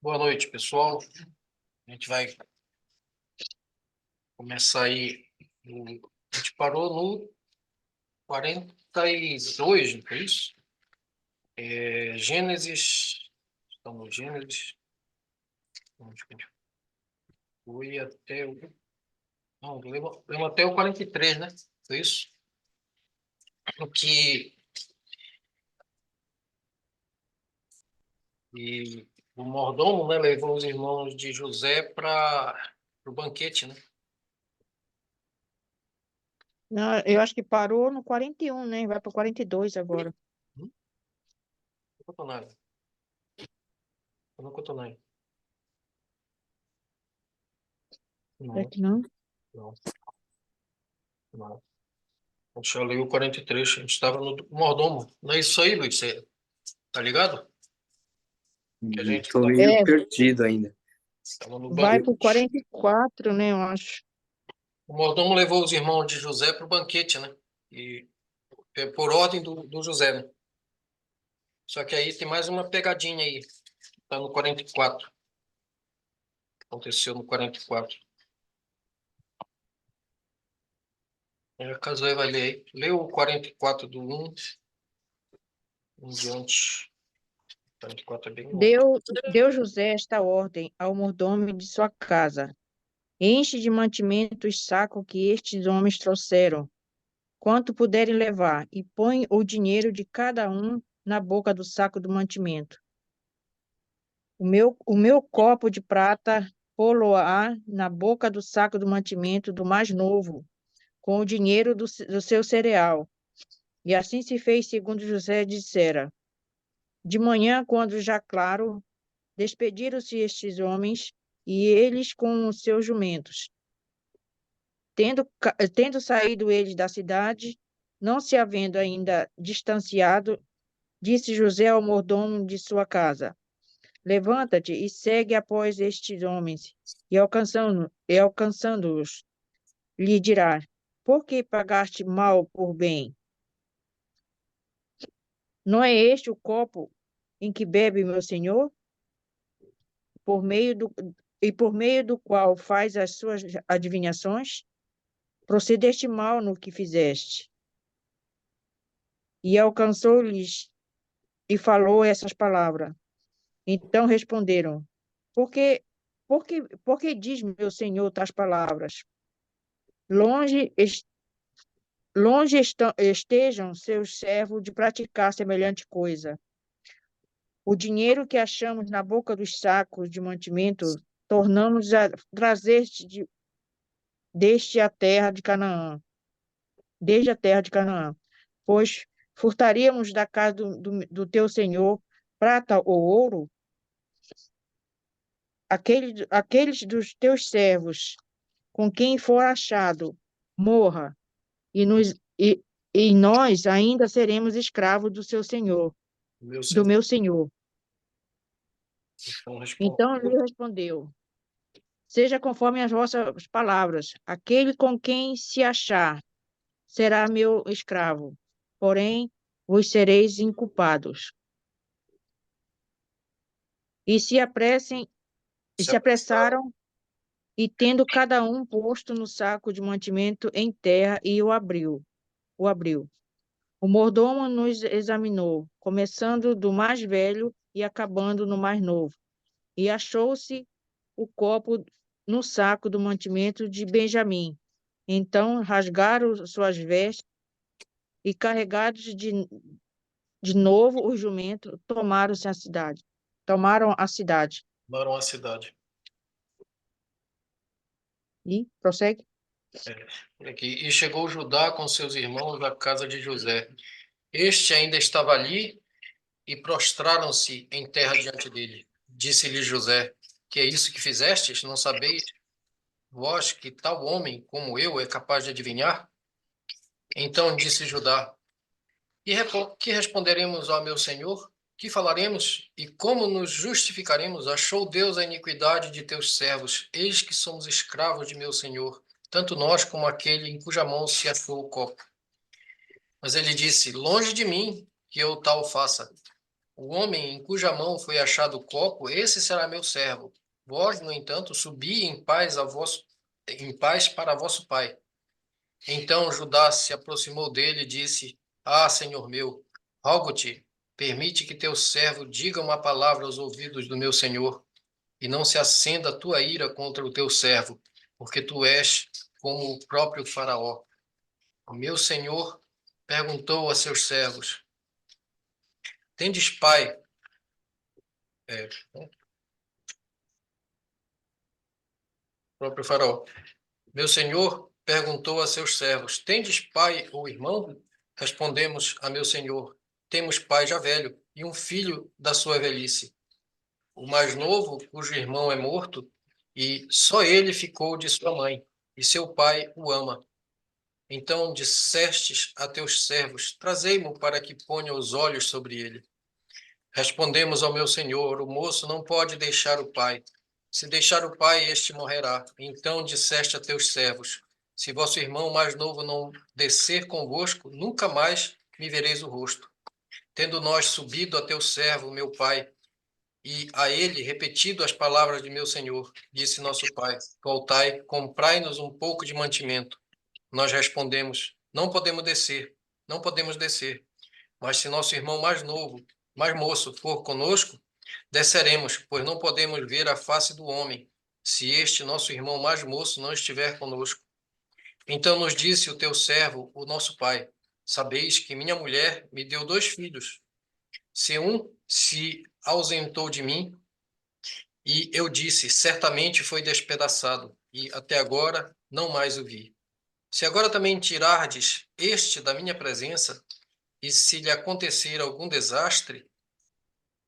Boa noite, pessoal. A gente vai começar aí. A gente parou no 42, não foi isso? Gênesis. Estamos no Gênesis. Onde que a gente foi até o. Não, lembro até o 43, né? Foi isso? O que. E o mordomo, né, levou os irmãos de José para o banquete, né? Não, eu acho que parou no 41, né? Vai para o 42 agora. Não contou nada. Não contou nada. É Não, que não? não, não. A gente já leu o 43, a gente estava no mordomo. Não é isso aí, Luiz? Você tá ligado? Que a gente Tô meio É, perdido ainda. estava no vai banco. para o 44, né? Eu acho. O mordomo levou os irmãos de José para o banquete, né? E por ordem do José, né? Só que aí tem mais uma pegadinha aí. Tá no 44. Aconteceu no 44. Caso aí vai ler aí. Lê o 44 do 1 em diante. 44 é bem longo. Deu José esta ordem ao mordomo de sua casa: enche de mantimento os sacos que estes homens trouxeram, quanto puderem levar, e põe o dinheiro de cada um na boca do saco do mantimento. O meu copo de prata pô-lo-á na boca do saco do mantimento do mais novo, com o dinheiro do seu cereal. E assim se fez segundo José dissera. De manhã, quando já claro, despediram-se estes homens, e eles com os seus jumentos. Tendo saído eles da cidade, não se havendo ainda distanciado, disse José ao mordomo de sua casa: levanta-te e segue após estes homens, e alcançando-os, lhe dirá: por que pagaste mal por bem? Não é este o copo em que bebe meu senhor, por meio do, por meio do qual faz as suas adivinhações? Procedeste mal no que fizeste. E alcançou-lhes e falou essas palavras. Então responderam: Por que, por que diz meu senhor tais palavras? Longe, longe estejam seus servos de praticar semelhante coisa. O dinheiro que achamos na boca dos sacos de mantimento, tornamos a trazer deste a terra de Canaã, desde a terra de Canaã. Pois furtaríamos da casa do teu senhor prata ou ouro, aqueles dos teus servos, com quem for achado, morra, e, nos, e nós ainda seremos escravos do seu senhor, Meu do senhor. meu senhor. Então, responde. Então ele respondeu: seja conforme as vossas palavras, aquele com quem se achar será meu escravo, porém vos sereis inculpados. E Se se apressaram. apressaram, e tendo cada um posto no saco de mantimento em terra, e o abriu. O mordomo nos examinou, começando do mais velho e acabando no mais novo. E achou-se o copo no saco do mantimento de Benjamim. Então rasgaram suas vestes e, carregados de novo o jumento, tomaram-se a cidade. Tomaram a cidade. Tomaram a cidade. E prossegue. Aqui. E chegou Judá com seus irmãos à casa de José. Este ainda estava ali e prostraram-se em terra diante dele. Disse-lhe José: que é isso que fizestes? Não sabeis vós que tal homem como eu é capaz de adivinhar? Então disse Judá: que responderemos ao meu senhor? Que falaremos? E como nos justificaremos? Achou Deus a iniquidade de teus servos. Eis que somos escravos de meu senhor, tanto nós como aquele em cuja mão se achou o copo. Mas ele disse: longe de mim que eu tal faça. O homem em cuja mão foi achado o copo, esse será meu servo. Vós, no entanto, subi em paz para vosso pai. Então Judá se aproximou dele e disse: Ah, senhor meu, rogo-te, permite que teu servo diga uma palavra aos ouvidos do meu senhor, e não se acenda a tua ira contra o teu servo, porque tu és como o próprio Faraó. O meu senhor perguntou a seus servos: Tendes pai? O próprio Faraó. Meu senhor perguntou a seus servos: Tendes pai ou irmão? Respondemos a meu senhor: Temos pai já velho e um filho da sua velhice. O mais novo, cujo irmão é morto, e só ele ficou de sua mãe, e seu pai o ama. Então dissestes a teus servos: Trazei-mo para que ponha os olhos sobre ele. Respondemos ao meu senhor: O moço não pode deixar o pai. Se deixar o pai, este morrerá. Então disseste a teus servos: Se vosso irmão mais novo não descer convosco, nunca mais me vereis o rosto. Tendo nós subido a teu servo, meu pai, e a ele repetido as palavras de meu senhor, disse nosso pai: Voltai, comprai-nos um pouco de mantimento. Nós respondemos: Não podemos descer, não podemos descer. Mas se nosso irmão mais novo, mais moço, for conosco, desceremos, pois não podemos ver a face do homem, se este nosso irmão mais moço não estiver conosco. Então nos disse o teu servo, o nosso pai: Sabeis que minha mulher me deu 2 filhos. Se um se ausentou de mim, e eu disse: Certamente foi despedaçado, e até agora não mais o vi. Se agora também tirardes este da minha presença, e se lhe acontecer algum desastre,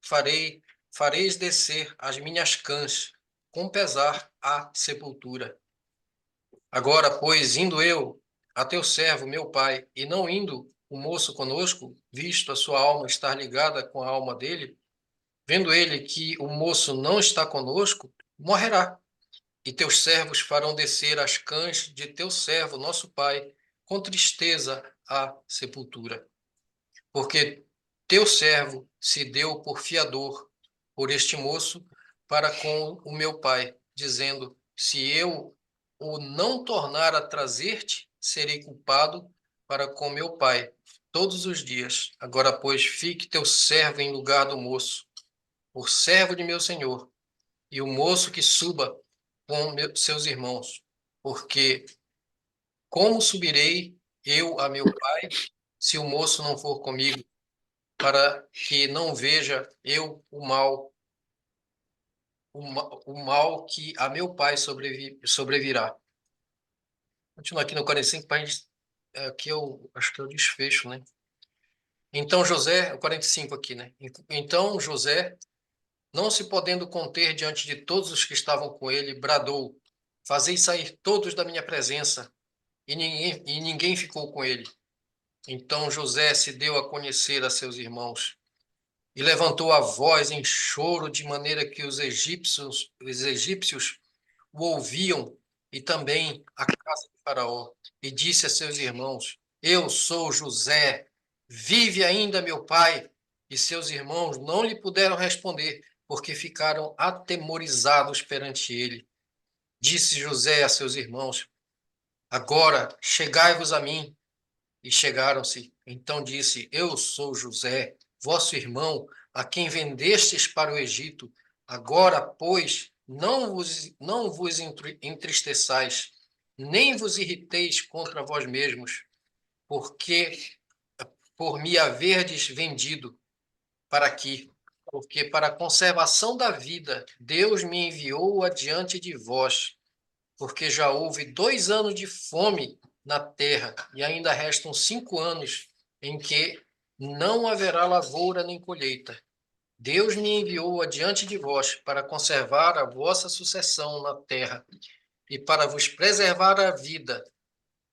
fareis descer as minhas cãs, com pesar à sepultura. Agora, pois, indo eu a teu servo, meu pai, e não indo o moço conosco, visto a sua alma estar ligada com a alma dele, vendo ele que o moço não está conosco, morrerá. E teus servos farão descer as cãs de teu servo, nosso pai, com tristeza à sepultura. Porque teu servo se deu por fiador por este moço para com o meu pai, dizendo: Se eu o não tornar a trazer-te, serei culpado para com meu pai todos os dias. Agora, pois, fique teu servo em lugar do moço, por servo de meu senhor, e o moço que suba com seus irmãos, porque como subirei eu a meu pai se o moço não for comigo, para que não veja eu o mal que a meu pai sobrevirá. Continua aqui no 45, para a gente, aqui eu acho que é o desfecho, né? Então José, o 45 aqui, né? Então José, não se podendo conter diante de todos os que estavam com ele, bradou: Fazei sair todos da minha presença, e ninguém ficou com ele. Então José se deu a conhecer a seus irmãos e levantou a voz em choro, de maneira que os egípcios o ouviam, e também a casa de Faraó, e disse a seus irmãos: Eu sou José, vive ainda meu pai? E seus irmãos não lhe puderam responder, porque ficaram atemorizados perante ele. Disse José a seus irmãos: Agora chegai-vos a mim. E chegaram-se. Então disse: Eu sou José, vosso irmão, a quem vendestes para o Egito. Agora, pois, não vos entristeçais, nem vos irriteis contra vós mesmos, porque por me haverdes vendido para aqui. Porque para a conservação da vida, Deus me enviou adiante de vós, porque já houve 2 anos de fome na terra, e ainda restam 5 anos em que não haverá lavoura nem colheita. Deus me enviou adiante de vós para conservar a vossa sucessão na terra e para vos preservar a vida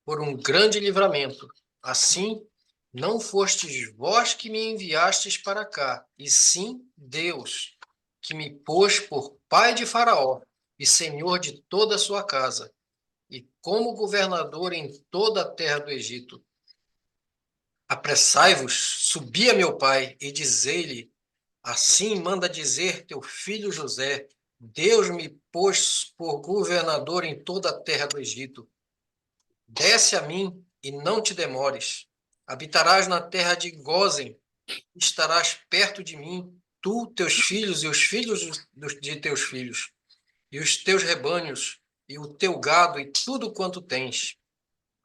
por um grande livramento. Assim, não fostes vós que me enviastes para cá, e sim Deus, que me pôs por pai de Faraó e senhor de toda a sua casa, e como governador em toda a terra do Egito. Apressai-vos, subi a meu pai, e dizei-lhe: Assim manda dizer teu filho José: Deus me pôs por governador em toda a terra do Egito. Desce a mim e não te demores. Habitarás na terra de Gósen, estarás perto de mim, tu, teus filhos e os filhos de teus filhos, e os teus rebanhos, e o teu gado e tudo quanto tens.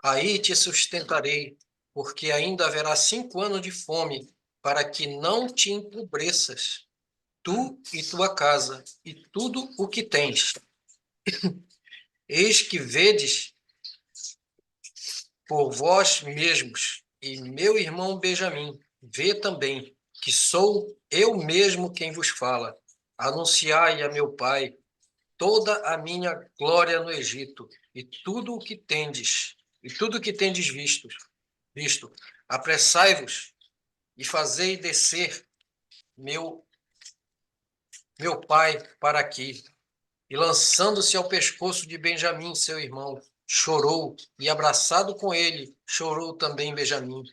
Aí te sustentarei, porque ainda haverá 5 anos de fome, para que não te empobreças, tu e tua casa, e tudo o que tens. Eis que vedes por vós mesmos, e meu irmão Benjamim, vê também, que sou eu mesmo quem vos fala. Anunciai a meu pai toda a minha glória no Egito, e tudo o que tendes, visto. Apressai-vos e fazei descer meu, meu pai para aqui. E lançando-se ao pescoço de Benjamim, seu irmão, chorou, e abraçado com ele, chorou também Benjamim.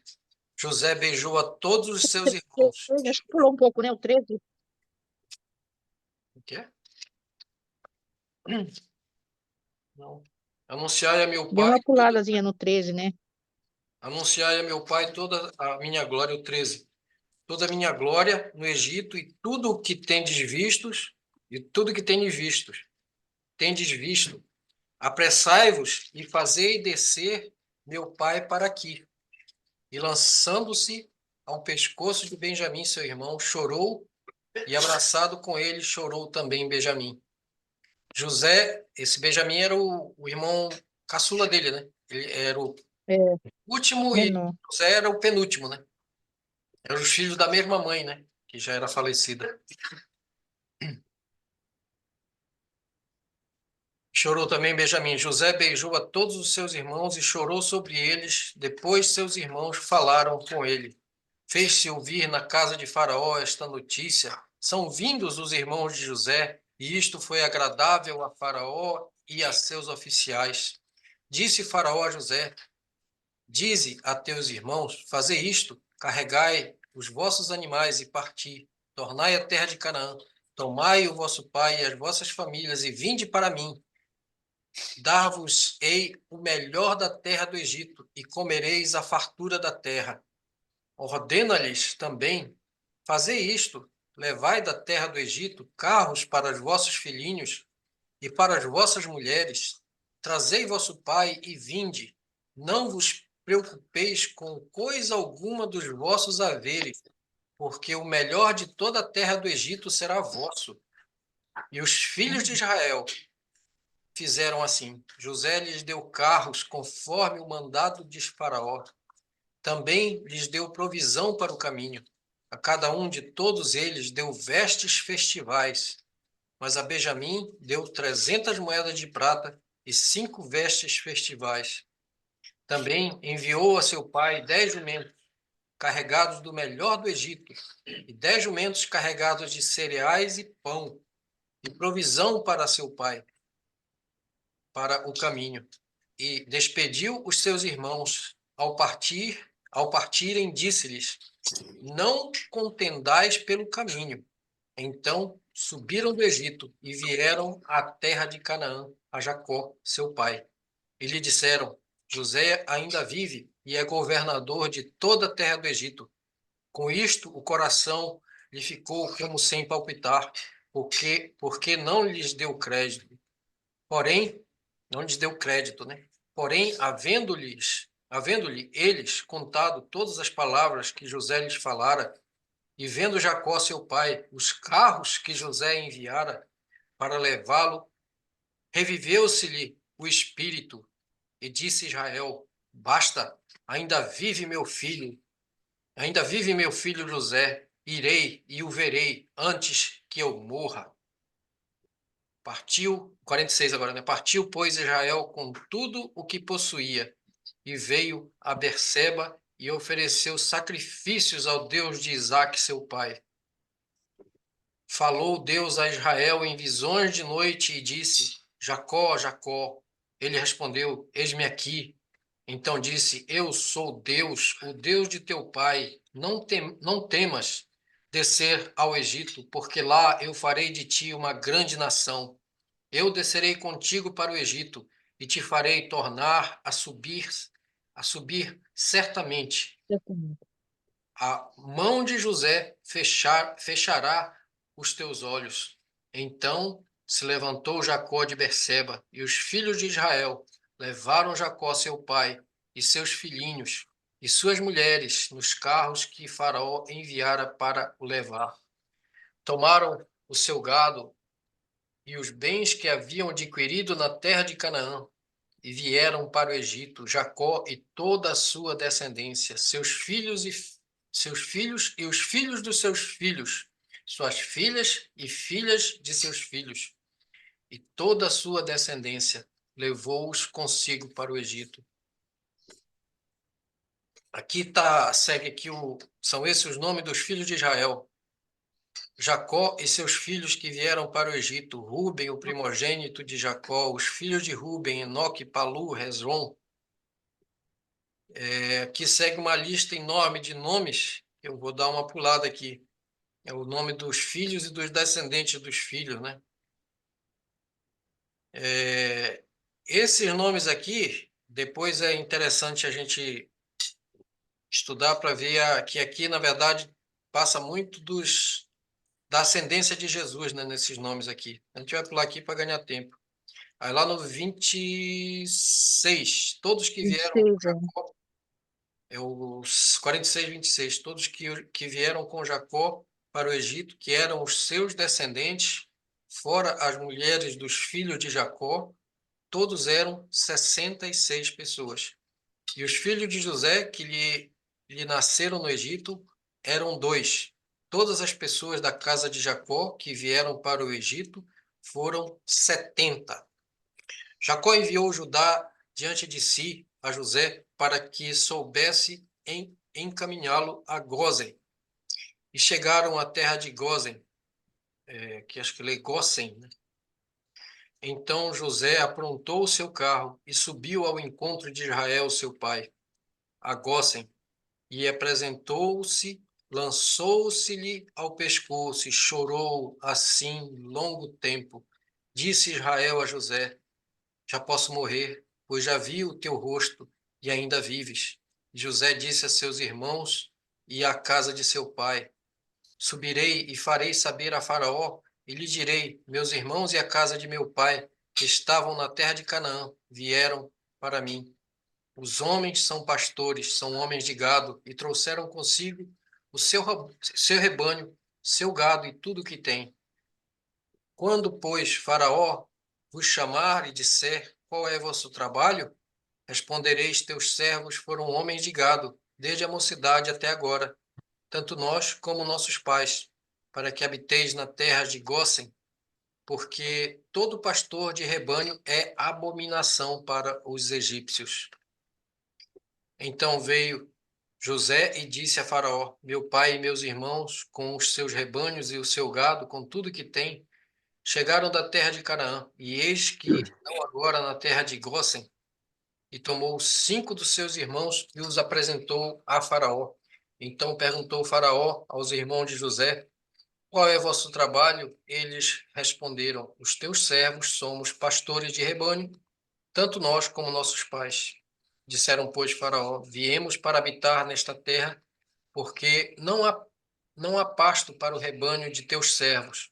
José beijou a todos os seus irmãos. Acho que pulou um pouco, né? O 13. O quê? Não. Anunciai a meu Deu pai uma toda, puladazinha no 13, né? anunciai a meu pai toda a minha glória, o 13. Toda a minha glória no Egito e tudo o que tendes vistos, e tudo que tendes visto. Apressai-vos e fazei descer meu pai para aqui. E lançando-se ao pescoço de Benjamim, seu irmão, chorou, e abraçado com ele, chorou também Benjamim. José, esse Benjamim era o irmão caçula dele, né? Ele era o É, último e menor. José era o penúltimo, né? Eram os filhos da mesma mãe, né? Que já era falecida. Chorou também Benjamim. José beijou a todos os seus irmãos e chorou sobre eles. Depois seus irmãos falaram com ele. Fez-se ouvir na casa de Faraó esta notícia: são vindos os irmãos de José, e isto foi agradável a Faraó e a seus oficiais. Disse Faraó a José: dize a teus irmãos, fazei isto, carregai os vossos animais e parti, tornai a terra de Canaã, tomai o vosso pai e as vossas famílias e vinde para mim. Dar-vos-ei o melhor da terra do Egito, e comereis a fartura da terra. Ordena-lhes também: fazei isto, levai da terra do Egito carros para os vossos filhinhos e para as vossas mulheres. Trazei vosso pai e vinde. Não vos preocupeis com coisa alguma dos vossos haveres, porque o melhor de toda a terra do Egito será vosso. E os filhos de Israel fizeram assim. José lhes deu carros conforme o mandado de Faraó. Também lhes deu provisão para o caminho. A cada um de todos eles deu vestes festivais, mas a Benjamim deu 300 moedas de prata e 5 vestes festivais. Também enviou a seu pai 10 jumentos, carregados do melhor do Egito, e 10 jumentos carregados de cereais e pão, e provisão para seu pai, para o caminho. E despediu os seus irmãos. Ao partirem, disse-lhes: não contendais pelo caminho. Então subiram do Egito e vieram à terra de Canaã, a Jacó, seu pai. E lhe disseram: José ainda vive e é governador de toda a terra do Egito. Com isto, o coração lhe ficou como sem palpitar, porque não lhes deu crédito. Porém, não lhes deu crédito, né? Porém, havendo-lhe eles contado todas as palavras que José lhes falara, e vendo Jacó, seu pai, os carros que José enviara para levá-lo, reviveu-se-lhe o espírito, e disse Israel: basta, ainda vive meu filho José, irei e o verei antes que eu morra. Partiu, 46 agora, né? Partiu, pois, Israel com tudo o que possuía, e veio a Berseba e ofereceu sacrifícios ao Deus de Isaque, seu pai. Falou Deus a Israel em visões de noite e disse: Jacó, Jacó. Ele respondeu: eis-me aqui. Então disse: eu sou Deus, o Deus de teu pai. Não temas, descer ao Egito, porque lá eu farei de ti uma grande nação. Eu descerei contigo para o Egito e te farei tornar a subir certamente. Certamente. A mão de José fechará os teus olhos. Então se levantou Jacó de Berseba, e os filhos de Israel levaram Jacó, seu pai, e seus filhinhos, e suas mulheres, nos carros que Faraó enviara para o levar. Tomaram o seu gado e os bens que haviam adquirido na terra de Canaã, e vieram para o Egito, Jacó e toda a sua descendência, seus filhos e os filhos dos seus filhos, suas filhas e filhas de seus filhos, e toda a sua descendência levou-os consigo para o Egito. Aqui segue aqui são esses os nomes dos filhos de Israel. Jacó e seus filhos que vieram para o Egito, Ruben, o primogênito de Jacó, os filhos de Ruben, Enoque, Palu, Hezron. Aqui segue uma lista enorme de nomes. Eu vou dar uma pulada aqui. É o nome dos filhos e dos descendentes dos filhos, né? Esses nomes aqui, depois é interessante a gente estudar para ver que aqui, na verdade, passa muito da ascendência de Jesus, né, nesses nomes aqui. A gente vai pular aqui para ganhar tempo. Aí lá no 26, todos que vieram com 26, é. Jacó, os 46, 26, todos que vieram com Jacó para o Egito, que eram os seus descendentes, fora as mulheres dos filhos de Jacó, todos eram 66 pessoas. E os filhos de José, que lhe nasceram no Egito, eram dois. Todas as pessoas da casa de Jacó que vieram para o Egito foram 70. Jacó enviou Judá diante de si a José para que soubesse encaminhá-lo a Gósen. E chegaram à terra de Gósen, que acho que lê Gósen, né? Então José aprontou o seu carro e subiu ao encontro de Israel, seu pai, a Gósen, e apresentou-se, lançou-se-lhe ao pescoço e chorou assim longo tempo. Disse Israel a José: já posso morrer, pois já vi o teu rosto e ainda vives. José disse a seus irmãos e à casa de seu pai: subirei e farei saber a Faraó, e lhe direi: meus irmãos e a casa de meu pai, que estavam na terra de Canaã, vieram para mim. Os homens são pastores, são homens de gado, e trouxeram consigo o seu rebanho, seu gado e tudo o que tem. Quando, pois, Faraó vos chamar e disser: qual é vosso trabalho? Respondereis: teus servos foram homens de gado, desde a mocidade até agora, tanto nós como nossos pais, para que habiteis na terra de Gósen, porque todo pastor de rebanho é abominação para os egípcios. Então veio José e disse a Faraó: meu pai e meus irmãos, com os seus rebanhos e o seu gado, com tudo que tem, chegaram da terra de Canaã, e eis que estão agora na terra de Gósen. E tomou 5 dos seus irmãos e os apresentou a Faraó. Então perguntou Faraó aos irmãos de José: qual é vosso trabalho? Eles responderam: os teus servos somos pastores de rebanho, tanto nós como nossos pais. Disseram, pois, Faraó: viemos para habitar nesta terra, porque não há pasto para o rebanho de teus servos,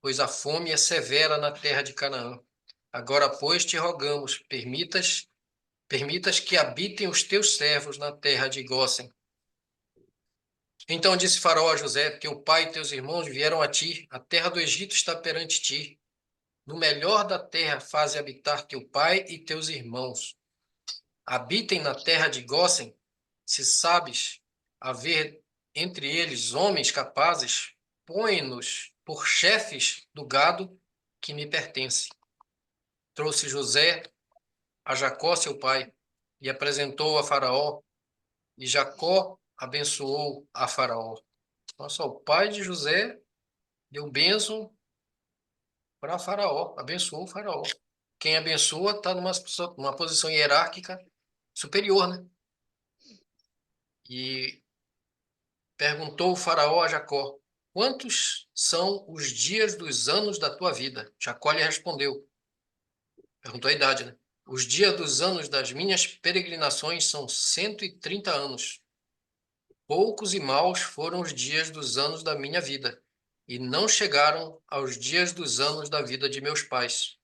pois a fome é severa na terra de Canaã. Agora, pois, te rogamos, permitas que habitem os teus servos na terra de Gósen. Então disse Faraó a José: teu pai e teus irmãos vieram a ti, a terra do Egito está perante ti. No melhor da terra faze habitar teu pai e teus irmãos. Habitem na terra de Gósen, se sabes haver entre eles homens capazes, põe-nos por chefes do gado que me pertence. Trouxe José a Jacó, seu pai, e apresentou a Faraó, e Jacó abençoou a Faraó. Olha só, o pai de José deu bênção para Faraó, abençoou o Faraó. Quem abençoa está numa posição hierárquica superior, né? E perguntou o Faraó a Jacó: quantos são os dias dos anos da tua vida? Jacó lhe respondeu. Perguntou a idade, né? Os dias dos anos das minhas peregrinações são 130 anos. Poucos e maus foram os dias dos anos da minha vida, e não chegaram aos dias dos anos da vida de meus pais,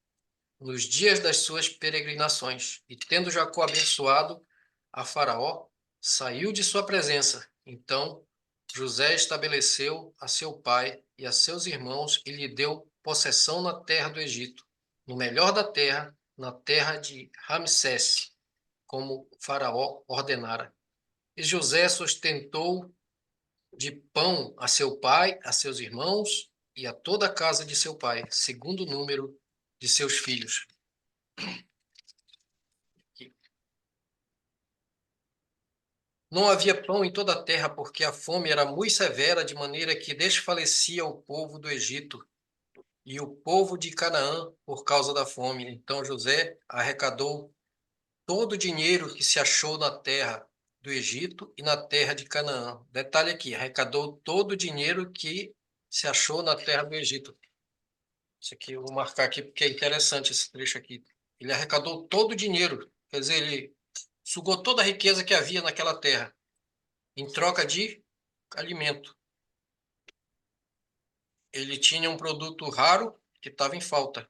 nos dias das suas peregrinações. E tendo Jacó abençoado a Faraó, saiu de sua presença. Então José estabeleceu a seu pai e a seus irmãos e lhe deu possessão na terra do Egito, no melhor da terra, na terra de Ramsés, como Faraó ordenara. E José sustentou de pão a seu pai, a seus irmãos e a toda a casa de seu pai, segundo o número de seus filhos. Não havia pão em toda a terra, porque a fome era muito severa, de maneira que desfalecia o povo do Egito e o povo de Canaã por causa da fome. Então José arrecadou todo o dinheiro que se achou na terra do Egito e na terra de Canaã. Detalhe aqui, arrecadou todo o dinheiro que se achou na terra do Egito. Isso aqui eu vou marcar aqui porque é interessante esse trecho aqui. Ele arrecadou todo o dinheiro, quer dizer, ele sugou toda a riqueza que havia naquela terra em troca de alimento. Ele tinha um produto raro que estava em falta.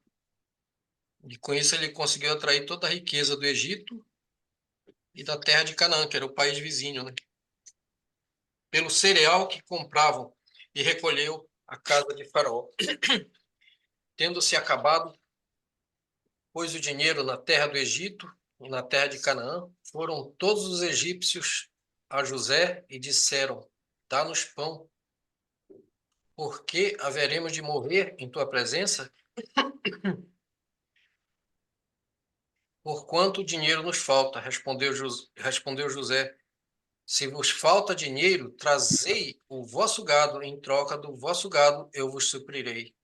E com isso ele conseguiu atrair toda a riqueza do Egito e da terra de Canaã, que era o país vizinho, né? Pelo cereal que compravam, e recolheu a casa de Faraó. Tendo-se acabado, pois o dinheiro na terra do Egito e na terra de Canaã, foram todos os egípcios a José e disseram: dá-nos pão, porque haveremos de morrer em tua presença? Por quanto dinheiro nos falta? Respondeu José: se vos falta dinheiro, trazei o vosso gado, em troca do vosso gado eu vos suprirei.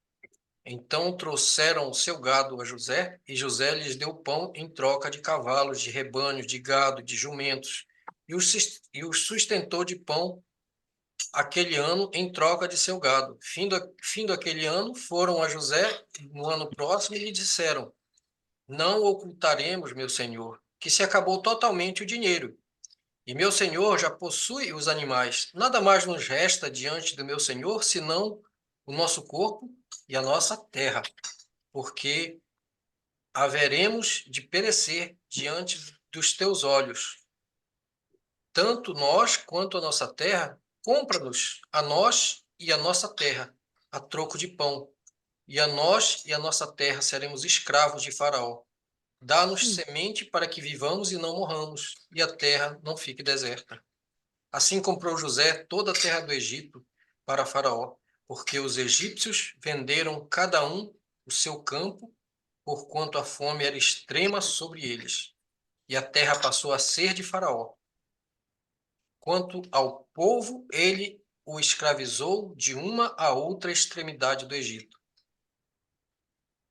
Então trouxeram o seu gado a José, e José lhes deu pão em troca de cavalos, de rebanhos, de gado, de jumentos, e os sustentou de pão aquele ano em troca de seu gado. Findo aquele ano, foram a José no ano próximo e lhe disseram: não ocultaremos, meu senhor, que se acabou totalmente o dinheiro. E meu senhor já possui os animais. Nada mais nos resta diante do meu senhor, senão o nosso corpo e a nossa terra, porque haveremos de perecer diante dos teus olhos. Tanto nós quanto a nossa terra, compra-nos a nós e a nossa terra, a troco de pão. E a nós e a nossa terra seremos escravos de Faraó. Dá-nos semente para que vivamos e não morramos, e a terra não fique deserta. Assim comprou José toda a terra do Egito para Faraó, porque os egípcios venderam cada um o seu campo, porquanto a fome era extrema sobre eles. E a terra passou a ser de Faraó. Quanto ao povo, ele o escravizou de uma a outra extremidade do Egito.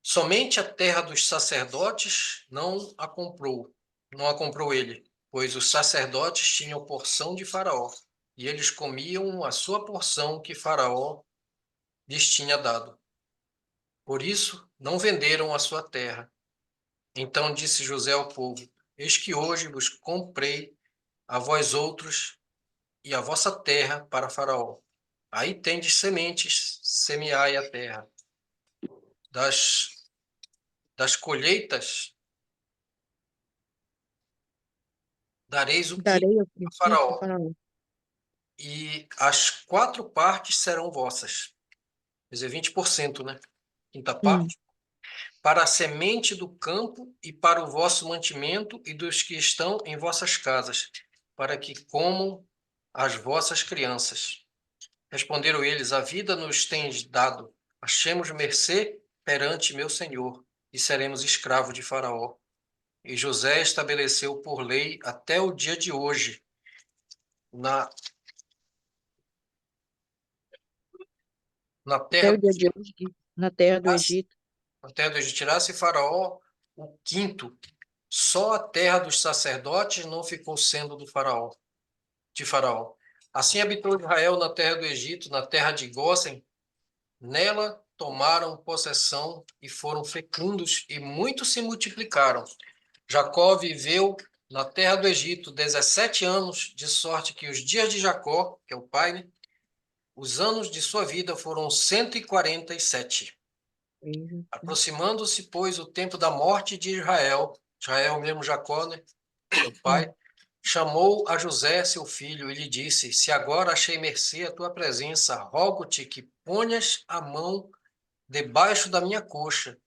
Somente a terra dos sacerdotes não a comprou ele, pois os sacerdotes tinham porção de Faraó, e eles comiam a sua porção que Faraó lhes tinha dado. Por isso, não venderam a sua terra. Então disse José ao povo: eis que hoje vos comprei a vós outros e a vossa terra para Faraó. Aí tendes sementes, semeai a terra. Das colheitas dareis o quinto Darei o a princípio a Faraó, Faraó. e as quatro partes serão vossas. Quer dizer, 20%, né? Quinta Sim, parte. Para a semente do campo e para o vosso mantimento e dos que estão em vossas casas, para que comam as vossas crianças. Responderam eles: a vida nos tens dado. Achemos mercê perante meu senhor, e seremos escravos de Faraó. E José estabeleceu por lei até o dia de hoje, na, na até terra o dia de hoje, na terra do Egito. na terra do Egito, tirasse Faraó o quinto. Só a terra dos sacerdotes não ficou sendo do Faraó, de Faraó. Assim habitou Israel na terra do Egito, na terra de Gósen. Nela tomaram possessão e foram fecundos, e muitos se multiplicaram. Jacó viveu na terra do Egito 17 anos, de sorte que os dias de Jacó, que é o pai, né, os anos de sua vida foram 147. Veja. Aproximando-se, pois, o tempo da morte de Israel, Israel mesmo Jacó, né, seu pai, chamou a José, seu filho, e lhe disse: Se agora achei mercê à tua presença, rogo-te que ponhas a mão debaixo da minha coxa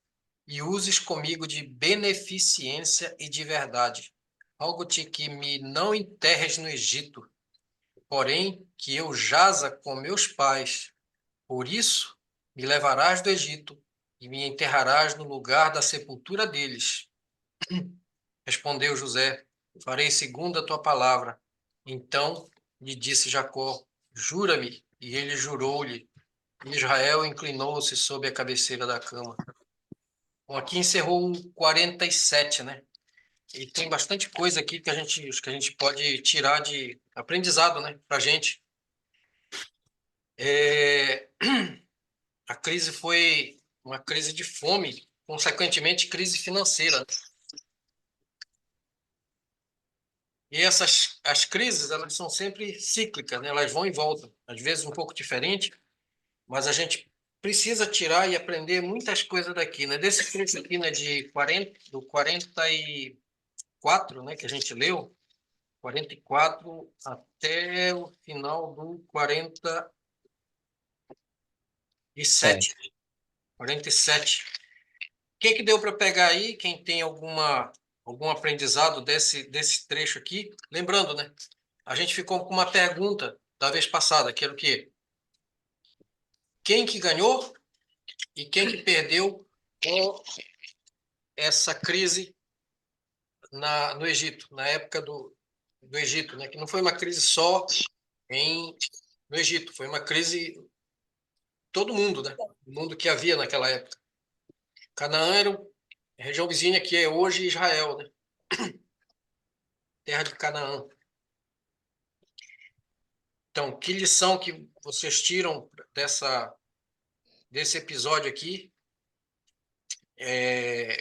e uses comigo de beneficência e de verdade. Rogo-te que me não enterres no Egito, porém que eu jaza com meus pais. Por isso me levarás do Egito e me enterrarás no lugar da sepultura deles. Respondeu José: Farei segundo a tua palavra. Então lhe disse Jacó: Jura-me. E ele jurou-lhe. E Israel inclinou-se sob a cabeceira da cama. Bom, aqui encerrou o 47, né? E tem bastante coisa aqui que que a gente pode tirar de aprendizado, né, para a gente. É, a crise foi uma crise de fome, consequentemente, crise financeira. E as crises, elas são sempre cíclicas, né? Elas vão e voltam. Às vezes um pouco diferente, mas a gente precisa tirar e aprender muitas coisas daqui, né? Desse trecho aqui, né, do 44, né, que a gente leu, 44 até o final do 47. 47. O que que deu para pegar aí? Quem tem algum aprendizado desse trecho aqui? Lembrando, né? A gente ficou com uma pergunta da vez passada, que era o quê? Quem que ganhou e quem que perdeu com essa crise no Egito, na época do Egito, né? Que não foi uma crise só no Egito, foi uma crise todo mundo, né? O mundo que havia naquela época. Canaã era a região vizinha que é hoje Israel, né? Terra de Canaã. Então, que lição que vocês tiram desse episódio aqui?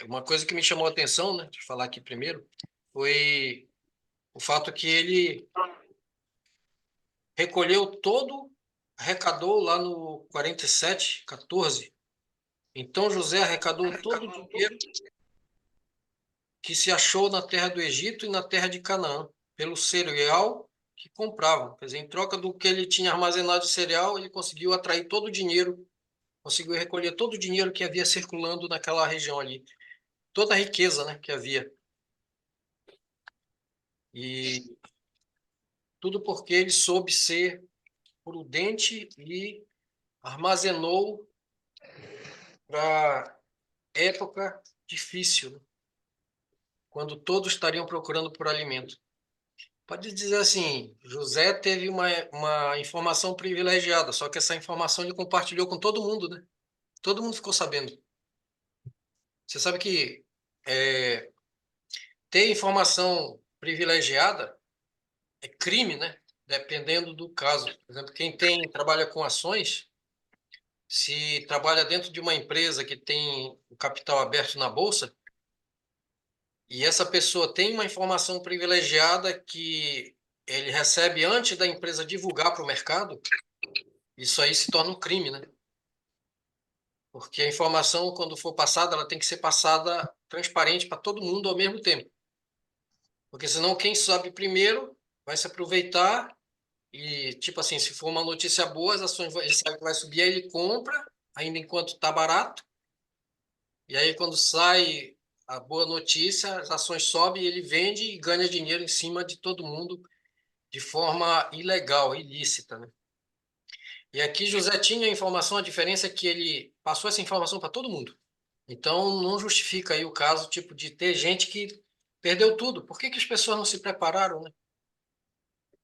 Uma coisa que me chamou a atenção, né? Deixa eu falar aqui primeiro, foi o fato que ele recolheu todo, arrecadou lá no 47, 14. Então José arrecadou todo o dinheiro que se achou na terra do Egito e na terra de Canaã, pelo cereal que compravam. Quer dizer, em troca do que ele tinha armazenado de cereal, ele conseguiu atrair todo o dinheiro, conseguiu recolher todo o dinheiro que havia circulando naquela região ali, toda a riqueza, né, que havia. E tudo porque ele soube ser prudente e armazenou para época difícil, né, quando todos estariam procurando por alimento. Pode dizer assim, José teve uma informação privilegiada, só que essa informação ele compartilhou com todo mundo, né? Todo mundo ficou sabendo. Você sabe que é, ter informação privilegiada é crime, né? Dependendo do caso. Por exemplo, trabalha com ações, se trabalha dentro de uma empresa que tem o capital aberto na bolsa, e essa pessoa tem uma informação privilegiada que ele recebe antes da empresa divulgar para o mercado, isso aí se torna um crime, né? Porque a informação, quando for passada, ela tem que ser passada transparente para todo mundo ao mesmo tempo. Porque senão quem sabe primeiro vai se aproveitar e, tipo assim, se for uma notícia boa, as ações, ele sabe que vai subir, aí ele compra, ainda enquanto está barato, e aí quando sai a boa notícia, as ações sobem, ele vende e ganha dinheiro em cima de todo mundo de forma ilegal, ilícita, né? E aqui José tinha a informação, a diferença é que ele passou essa informação para todo mundo. Então, não justifica aí o caso, tipo, de ter gente que perdeu tudo. Por que que as pessoas não se prepararam, né?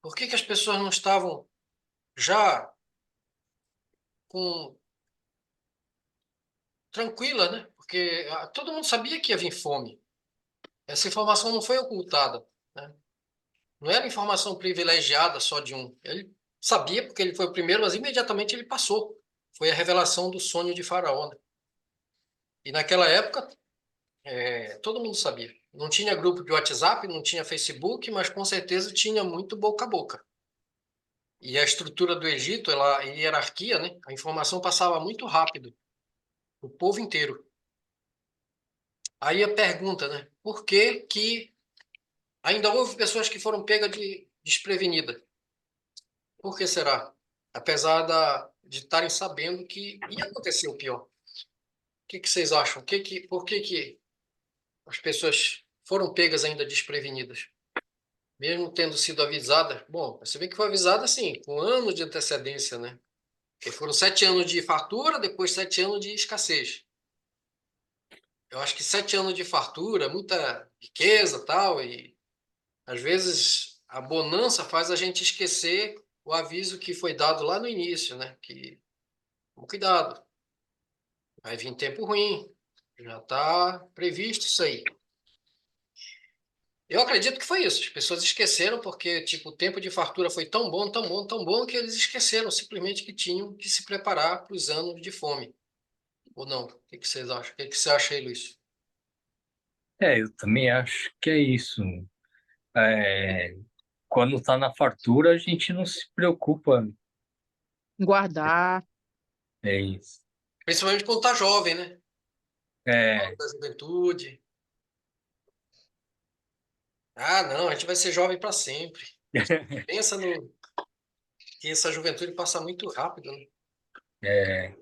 Por que que as pessoas não estavam já com tranquila, né? Porque todo mundo sabia que ia vir fome. Essa informação não foi ocultada, né? Não era informação privilegiada só de um. Ele sabia, porque ele foi o primeiro, mas imediatamente ele passou. Foi a revelação do sonho de Faraó, né? E naquela época, todo mundo sabia. Não tinha grupo de WhatsApp, não tinha Facebook, mas com certeza tinha muito boca a boca. E a estrutura do Egito, ela, a hierarquia, né? A informação passava muito rápido, o povo inteiro. Aí a pergunta, né? Por que que ainda houve pessoas que foram pegas de desprevenida? Por que será? Apesar de estarem sabendo que ia acontecer o pior. O que que vocês acham? Por que que as pessoas foram pegas ainda desprevenidas? Mesmo tendo sido avisadas. Bom, você vê que foi avisada assim, com anos de antecedência, né? Porque foram 7 anos de fartura, depois 7 anos de escassez. Eu acho que 7 anos de fartura, muita riqueza tal, e às vezes a bonança faz a gente esquecer o aviso que foi dado lá no início, né? Que, cuidado, vai vir tempo ruim, já está previsto isso aí. Eu acredito que foi isso. As pessoas esqueceram porque, tipo, o tempo de fartura foi tão bom, tão bom, tão bom que eles esqueceram simplesmente que tinham que se preparar para os anos de fome. Ou não? O que que vocês acham? O que que você acha aí, Luiz? Eu também acho que é isso. É, quando está na fartura, a gente não se preocupa. Guardar. É isso. Principalmente quando tá jovem, né? É, Da juventude. Ah, não, a gente vai ser jovem para sempre. Pensa no que essa juventude passa muito rápido, né? é,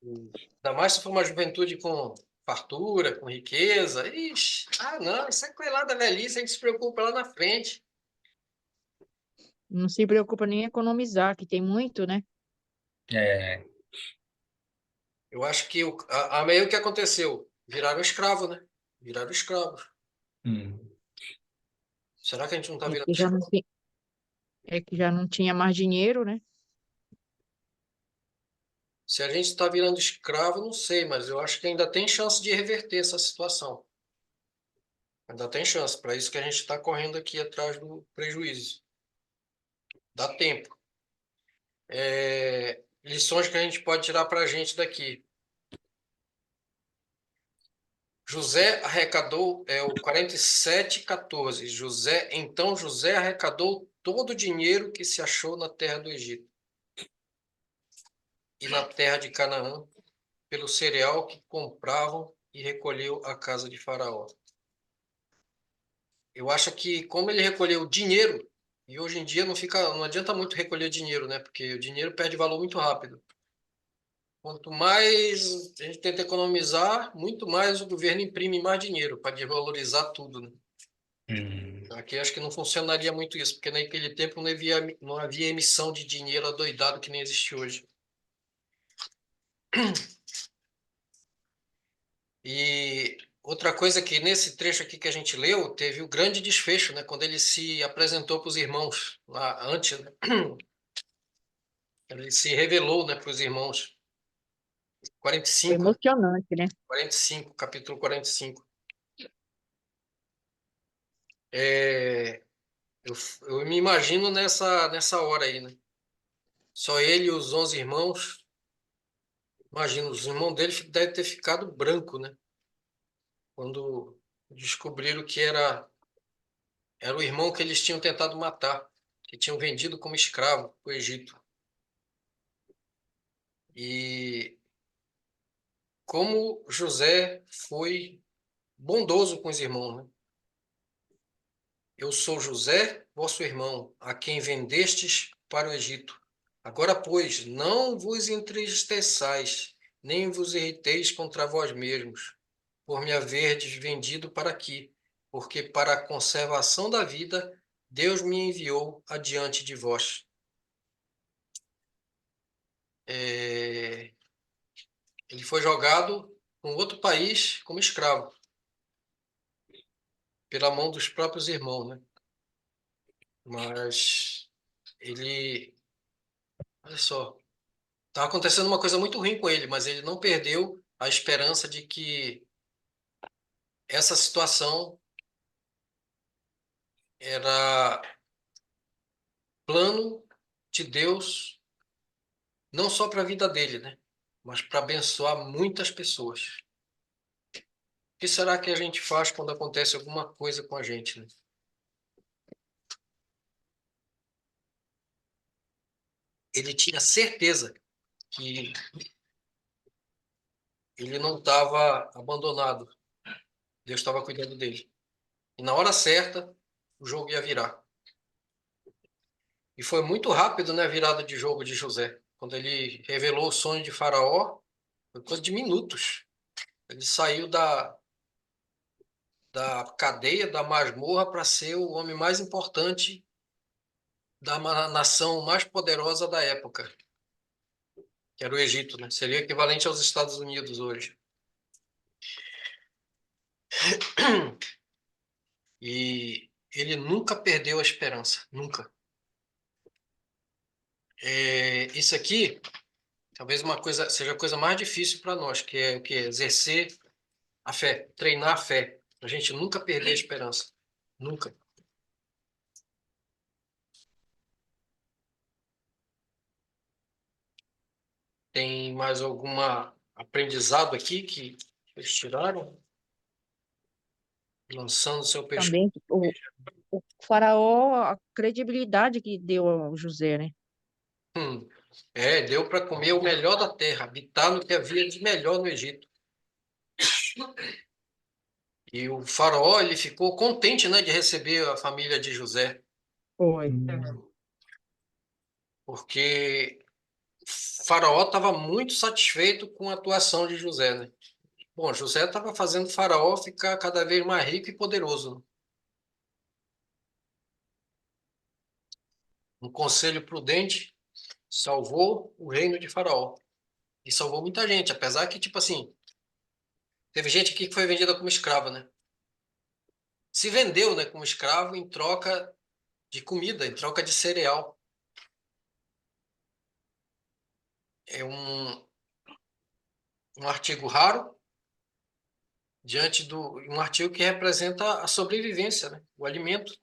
Ainda mais se for uma juventude com fartura, com riqueza. Ixi, ah, não, isso é coisa lá da velhice, a gente se preocupa lá na frente. Não se preocupa nem em economizar, que tem muito, né? é, Eu acho que a meio que aconteceu, viraram escravo, né? Viraram escravos. hum, Será que a gente não está É virando que já não escravo? tem, é que já não tinha mais dinheiro, né? Se a gente está virando escravo, não sei, mas eu acho que ainda tem chance de reverter essa situação. Ainda tem chance. Para isso que a gente está correndo aqui atrás do prejuízo. Dá tempo. Lições que a gente pode tirar para a gente daqui. José arrecadou, o 47:14. José arrecadou todo o dinheiro que se achou na terra do Egito e na terra de Canaã, pelo cereal que compravam e recolheu à casa de Faraó. Eu acho que como ele recolheu dinheiro, e hoje em dia não adianta muito recolher dinheiro, né? Porque o dinheiro perde valor muito rápido. Quanto mais a gente tenta economizar, muito mais o governo imprime mais dinheiro para desvalorizar tudo, né? hum, Aqui acho que não funcionaria muito isso, porque naquele tempo não havia emissão de dinheiro adoidado que nem existe hoje. E outra coisa que nesse trecho aqui que a gente leu, teve o grande desfecho, né? Quando ele se apresentou para os irmãos lá antes, né? Ele se revelou, né, para os irmãos. Foi 45, né? emocionante, né? 45, capítulo 45. É, eu, eu me imagino nessa hora aí, né? Só ele e os 11 irmãos. Imagino, os irmãos dele devem ter ficado branco, né? Quando descobriram que era o irmão que eles tinham tentado matar, que tinham vendido como escravo para o Egito. E como José foi bondoso com os irmãos, né? Eu sou José, vosso irmão, a quem vendestes para o Egito. Agora, pois, não vos entristeçais, nem vos irriteis contra vós mesmos, por me haverdes vendido para aqui, porque para a conservação da vida Deus me enviou adiante de vós. É, Ele foi jogado em outro país como escravo, pela mão dos próprios irmãos, né? Mas ele, olha só, estava acontecendo uma coisa muito ruim com ele, mas ele não perdeu a esperança de que essa situação era plano de Deus, não só para a vida dele, né? Mas para abençoar muitas pessoas. O que será que a gente faz quando acontece alguma coisa com a gente, né? Ele tinha certeza que ele não estava abandonado. Deus estava cuidando dele. E na hora certa, o jogo ia virar. E foi muito rápido, né, a virada de jogo de José. Quando ele revelou o sonho de Faraó, foi coisa de minutos. Ele saiu da cadeia, da masmorra, para ser o homem mais importante da nação mais poderosa da época, que era o Egito, né? Seria equivalente aos Estados Unidos hoje. E ele nunca perdeu a esperança, nunca. Isso aqui, talvez seja a coisa mais difícil para nós, que é o que? Exercer a fé, treinar a fé. A gente nunca perder a esperança. Nunca. Tem mais alguma aprendizado aqui que eles tiraram? Lançando seu pescoço. Também o faraó, a credibilidade que deu ao José, né? Deu para comer o melhor da terra, habitar no que havia de melhor no Egito. E o faraó, ele ficou contente, né, de receber a família de José, Foi. porque o faraó estava muito satisfeito com a atuação de José, né? Bom, José estava fazendo o faraó ficar cada vez mais rico e poderoso, né? Um conselho prudente salvou o reino de Faraó. E salvou muita gente, apesar que, tipo assim, teve gente aqui que foi vendida como escrava, né? Se vendeu, né, como escravo em troca de comida, em troca de cereal. É um artigo raro diante um artigo que representa a sobrevivência, né? O alimento.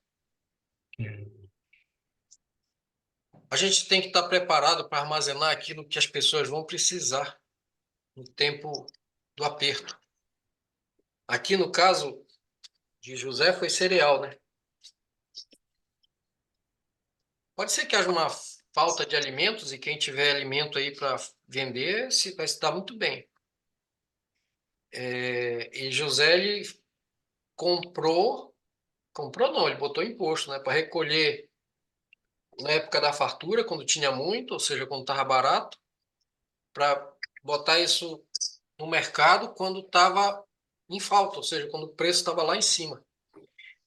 A gente tem que estar preparado para armazenar aquilo que as pessoas vão precisar no tempo do aperto. Aqui no caso de José foi cereal, né? Pode ser que haja uma falta de alimentos e quem tiver alimento aí para vender vai se dar muito bem. E José ele comprou não, ele botou imposto, né, para recolher na época da fartura, quando tinha muito, ou seja, quando estava barato, para botar isso no mercado quando estava em falta, ou seja, quando o preço estava lá em cima.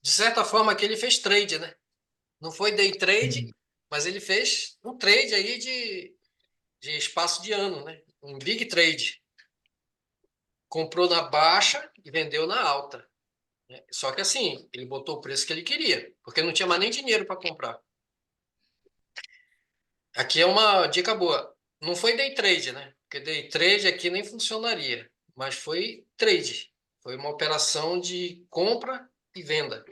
De certa forma, aqui ele fez trade, né? Não foi day trade, mas ele fez um trade aí de espaço de ano, né? Um big trade. Comprou na baixa e vendeu na alta, né? Só que assim, ele botou o preço que ele queria, porque não tinha mais nem dinheiro para comprar. Aqui é uma dica boa. Não foi day trade, né? Porque day trade aqui nem funcionaria, mas foi trade. Foi uma operação de compra e venda.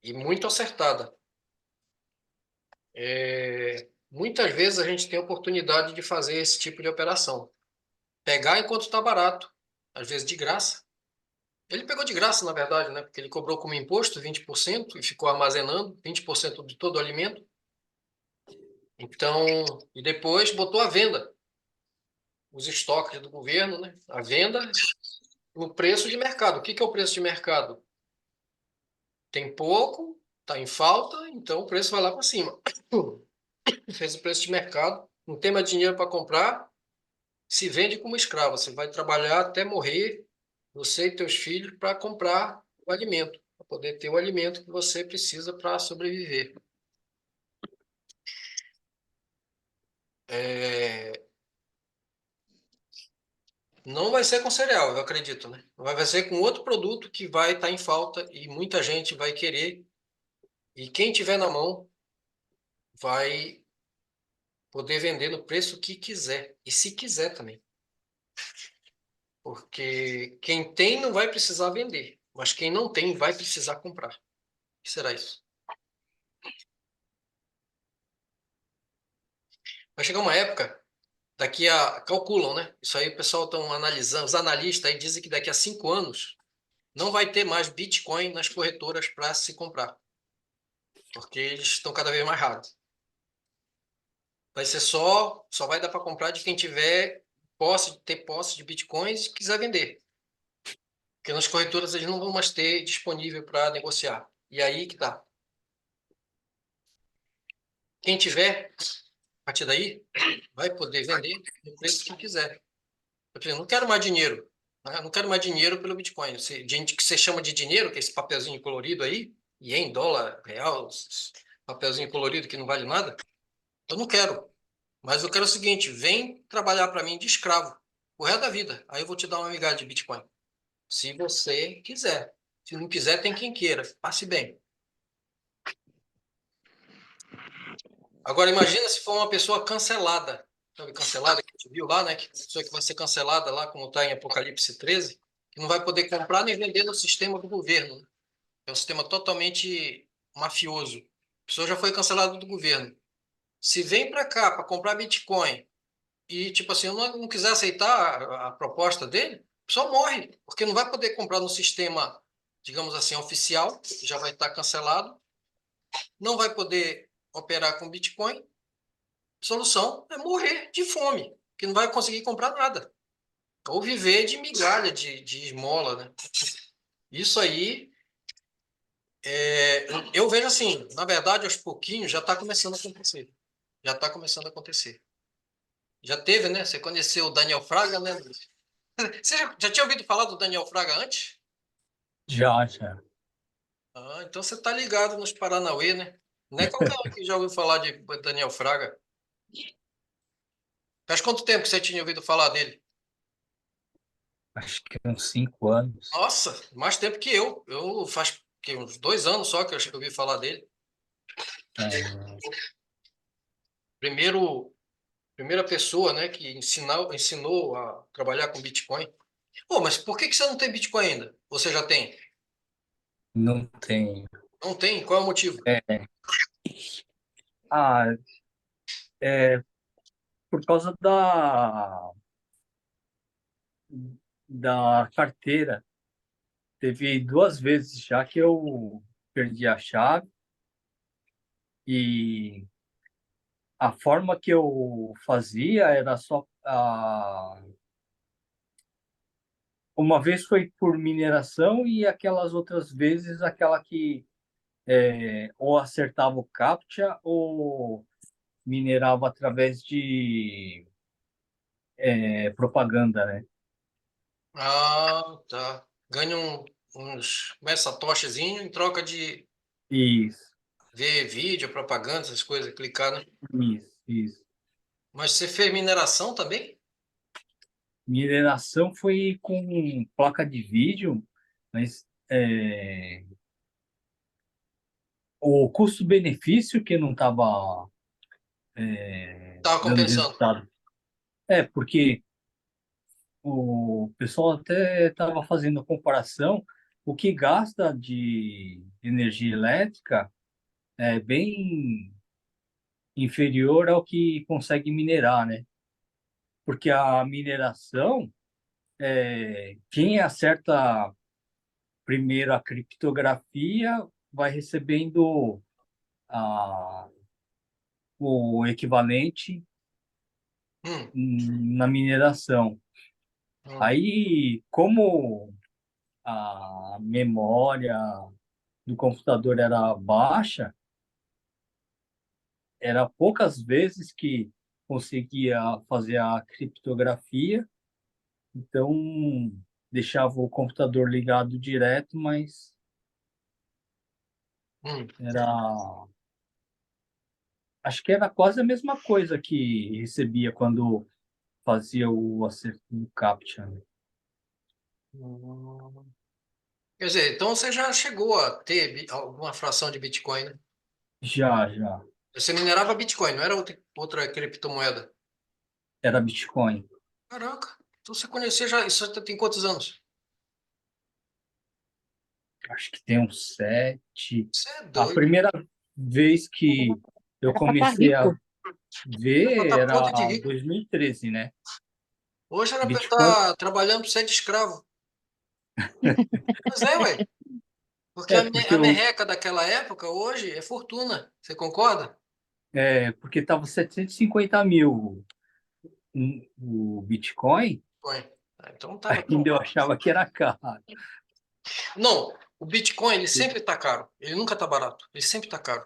E muito acertada. Muitas vezes a gente tem a oportunidade de fazer esse tipo de operação. Pegar enquanto está barato, às vezes de graça. Ele pegou de graça, na verdade, né? Porque ele cobrou como imposto 20% e ficou armazenando 20% de todo o alimento. Então, e depois botou à venda os estoques do governo, né? À venda no preço de mercado. O que é o preço de mercado? Tem pouco, está em falta, então o preço vai lá para cima. Fez o preço de mercado, não tem mais dinheiro para comprar, se vende como escravo. Você vai trabalhar até morrer, você e teus filhos, para comprar o alimento, para poder ter o alimento que você precisa para sobreviver. Não vai ser com cereal, eu acredito, né? Vai ser com outro produto que vai estar em falta e muita gente vai querer. E quem tiver na mão vai poder vender no preço que quiser. E se quiser também. Porque quem tem não vai precisar vender. Mas quem não tem vai precisar comprar. O que será isso? vai chegar uma época, calculam, né? Isso aí o pessoal estão analisando, os analistas aí dizem que daqui a 5 anos não vai ter mais Bitcoin nas corretoras para se comprar, porque eles estão cada vez mais raros. Vai ser só vai dar para comprar de quem tiver ter posse de Bitcoins e quiser vender. Porque nas corretoras eles não vão mais ter disponível para negociar. E aí que tá. Quem tiver, a partir daí, vai poder vender no preço que quiser. Eu não quero mais dinheiro. Né? Eu não quero mais dinheiro pelo Bitcoin. Gente que você chama de dinheiro, que é esse papelzinho colorido aí, ien, dólar, real, papelzinho colorido que não vale nada, eu não quero. Mas eu quero o seguinte, vem trabalhar para mim de escravo o resto da vida. Aí eu vou te dar uma migalha de Bitcoin. Se você quiser. Se não quiser, tem quem queira. Passe bem. Agora, imagina se for uma pessoa cancelada. Sabe, cancelada, que a gente viu lá, né? Que pessoa que vai ser cancelada lá, como está em Apocalipse 13, que não vai poder comprar nem vender no sistema do governo. Né? É um sistema totalmente mafioso. A pessoa já foi cancelada do governo. Se vem para cá para comprar Bitcoin e, tipo assim, eu não quiser aceitar a proposta dele, a pessoa morre, porque não vai poder comprar no sistema, digamos assim, oficial, que já vai estar cancelado, não vai poder operar com Bitcoin. Solução é morrer de fome, que não vai conseguir comprar nada. Ou viver de migalha, de esmola, né? Isso aí, eu vejo assim, na verdade, aos pouquinhos já está começando a acontecer. Já está começando a acontecer. Já teve, né? Você conheceu o Daniel Fraga, né? Você já tinha ouvido falar do Daniel Fraga antes? Já, já. Ah, então você está ligado nos Paranauê, né? Não é qualquer um que já ouviu falar de Daniel Fraga. Faz quanto tempo que você tinha ouvido falar dele? Acho que uns 5 anos. Nossa, mais tempo que eu. Eu faz uns 2 anos só que eu acho que eu ouvi falar dele. É, Primeira pessoa, né, que ensinou a trabalhar com Bitcoin. Pô, mas por que você não tem Bitcoin ainda? Você já tem? não tem. Não tem? Qual é o motivo? É, ah, é por causa da carteira. Teve 2 vezes já que eu perdi a chave e a forma que eu fazia era só uma vez foi por mineração e aquelas outras vezes aquela que ou acertava o CAPTCHA ou minerava através de propaganda, né? Ah, tá. Ganha uns satoshizzinho em troca de Isso, ver vídeo, propaganda, essas coisas, clicar, né? isso. Mas você fez mineração também? Mineração foi com placa de vídeo, mas o custo-benefício que não estava Tava dando compensando. resultado. Porque o pessoal até estava fazendo a comparação, o que gasta de energia elétrica é bem inferior ao que consegue minerar, né? Porque a mineração, quem acerta primeiro a criptografia vai recebendo a, o equivalente Hum, na mineração. hum, Aí, como a memória do computador era baixa, era poucas vezes que conseguia fazer a criptografia, então deixava o computador ligado direto, mas hum. era, acho que era quase a mesma coisa que recebia quando fazia o acerto do CAPTCHA, né? Hum. Quer dizer, então você já chegou a ter alguma fração de Bitcoin, né? Já, já. Você minerava Bitcoin, não era outra criptomoeda. Era Bitcoin. Caraca, então você conhecia já. Isso tem quantos anos? Acho que tem uns 7. Você é A doido. primeira vez que eu Era para estar comecei a rico. Vê, Botar era podre de rico. 2013, né? Hoje era para Bitcoin, estar trabalhando para ser de escravo. Mas é, ué. Porque porque a merreca daquela época, hoje, é fortuna. Você concorda? porque tava 750 mil o Bitcoin, Põe. Então não estava tão ainda eu caro. achava que era caro. Não, o Bitcoin, ele sempre está caro. Ele nunca está barato. Ele sempre está caro.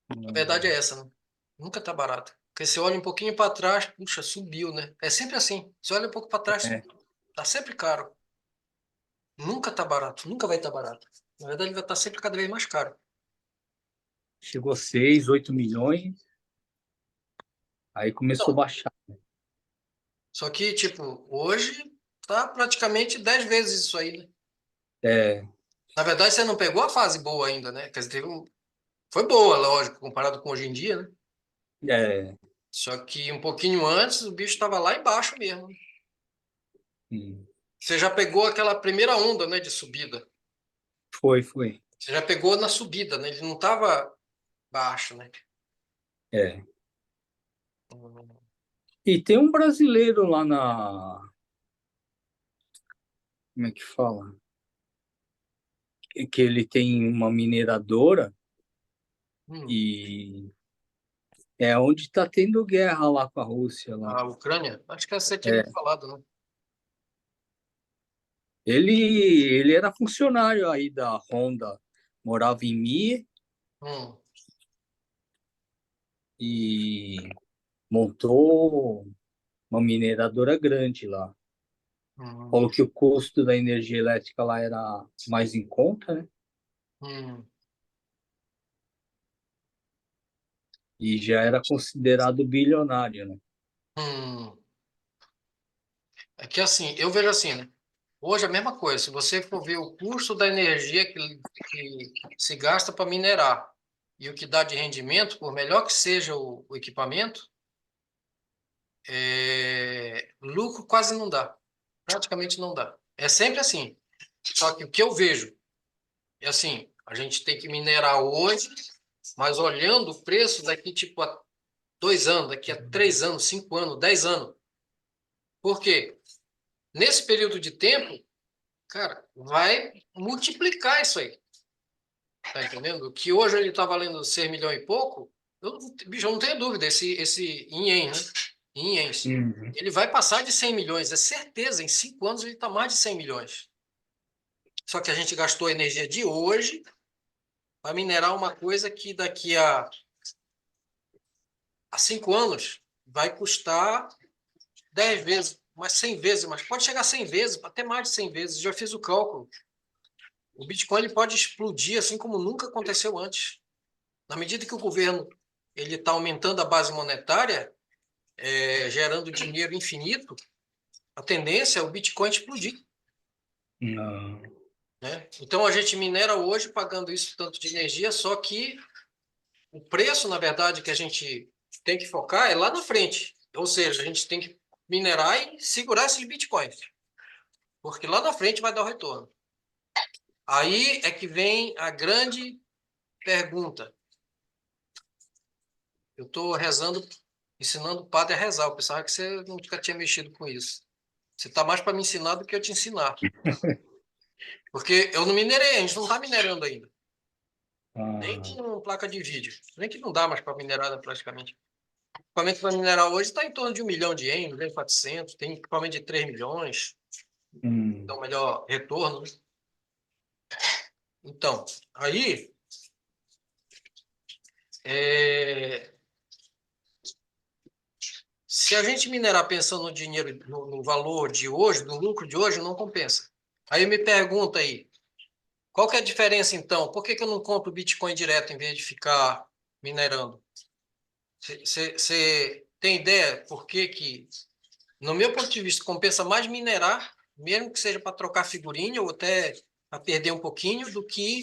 A verdade é essa, né? Nunca está barato. Porque você olha um pouquinho para trás, puxa, subiu, né? É sempre assim. Você olha um pouco para trás, É, está sempre caro. Nunca está barato. Nunca vai estar barato. Na verdade, ele vai estar sempre cada vez mais caro. chegou a 6, 8 milhões, aí começou a Então, baixar. só que, tipo, hoje tá praticamente 10 vezes isso aí, né? É, Na verdade, você não pegou a fase boa ainda, né? Quer dizer, foi boa, lógico, comparado com hoje em dia, né? é, Só que um pouquinho antes o bicho estava lá embaixo mesmo. hum, Você já pegou aquela primeira onda, né, de subida. foi. Você já pegou na subida, né? Ele não estava baixo, né? É. E tem um brasileiro lá na, como é que fala? Que ele tem uma mineradora Hum, e é onde está tendo guerra lá com a Rússia lá. a Ucrânia? Acho que você tinha me É. falado, né? Ele era funcionário aí da Honda, morava em Mi Hum, e montou uma mineradora grande lá. hum, Falou que o custo da energia elétrica lá era mais em conta, né? hum, E já era considerado bilionário, né? hum. É que assim, eu vejo assim, né? Hoje é a mesma coisa. Se você for ver o custo da energia que se gasta para minerar e o que dá de rendimento, por melhor que seja o equipamento, lucro quase não dá. Praticamente não dá. É sempre assim. Só que o que eu vejo é assim, a gente tem que minerar hoje, mas olhando o preço daqui tipo a 2 anos, daqui a 3 anos, 5 anos, 10 anos. Por quê? Nesse período de tempo, cara, vai multiplicar isso aí. Tá entendendo? Que hoje ele está valendo 6 milhões e pouco, bicho, eu não tenho dúvida, esse ien, né? Iens, Uhum. ele vai passar de 100 milhões, é certeza, em 5 anos ele está mais de 100 milhões. Só que a gente gastou a energia de hoje para minerar uma coisa que daqui a 5 anos vai custar 10 vezes, mais 100 vezes, mas pode chegar a 100 vezes, até mais de 100 vezes, já fiz o cálculo. O Bitcoin ele pode explodir assim como nunca aconteceu antes. Na medida que o governo ele está aumentando a base monetária, gerando dinheiro infinito, a tendência é o Bitcoin explodir. Não. Né? Então a gente minera hoje pagando isso tanto de energia, só que o preço, na verdade, que a gente tem que focar é lá na frente. Ou seja, a gente tem que minerar e segurar esses bitcoins, porque lá na frente vai dar o retorno. Aí é que vem a grande pergunta. Eu estou rezando, ensinando o padre a rezar. Eu pensava que você nunca tinha mexido com isso. Você está mais para me ensinar do que eu te ensinar. Porque eu não minerei, a gente não está minerando ainda. Nem Ah, com placa de vídeo. Nem que não dá mais para minerar, né, praticamente. O equipamento para minerar hoje está em torno de 1 milhão de ienes, 1.400.000. Tem equipamento de 3 milhões. hum, Então, melhor retorno. Né? Então, aí, é, se a gente minerar pensando no dinheiro, no valor de hoje, no lucro de hoje, não compensa. Aí me pergunta aí, qual que é a diferença então? Por que que eu não compro Bitcoin direto em vez de ficar minerando? Você tem ideia por que que, no meu ponto de vista, compensa mais minerar, mesmo que seja para trocar figurinha ou até para perder um pouquinho, do que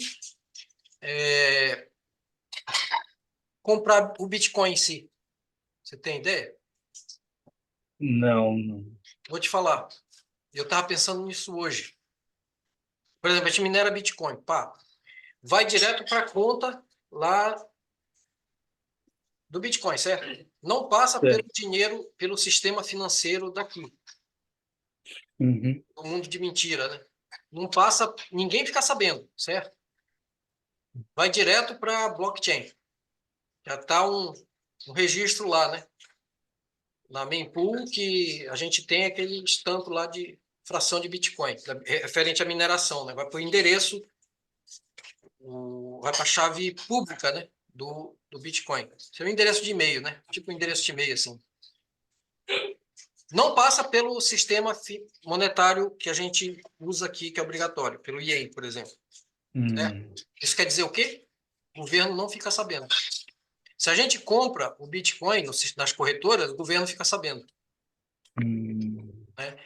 comprar o Bitcoin em si? Você tem ideia? não. Vou te falar. Eu estava pensando nisso hoje. Por exemplo, a gente minera Bitcoin, pá, vai direto para a conta lá do Bitcoin, certo? Não passa pelo Certo. dinheiro, pelo sistema financeiro daqui, Uhum. do mundo de mentira, né? Não passa, ninguém fica sabendo, certo? Vai direto para blockchain. Já está um registro lá, né? Na mempool que a gente tem aquele estampo lá de fração de Bitcoin, referente à mineração, né? Vai para o endereço, vai para a chave pública, né? Do Bitcoin. Esse é o endereço de e-mail, né? Tipo um endereço de e-mail, assim. Não passa pelo sistema monetário que a gente usa aqui, que é obrigatório, pelo IEM, por exemplo. Né? Isso quer dizer o quê? O governo não fica sabendo. Se a gente compra o Bitcoin nas corretoras, o governo fica sabendo. Né?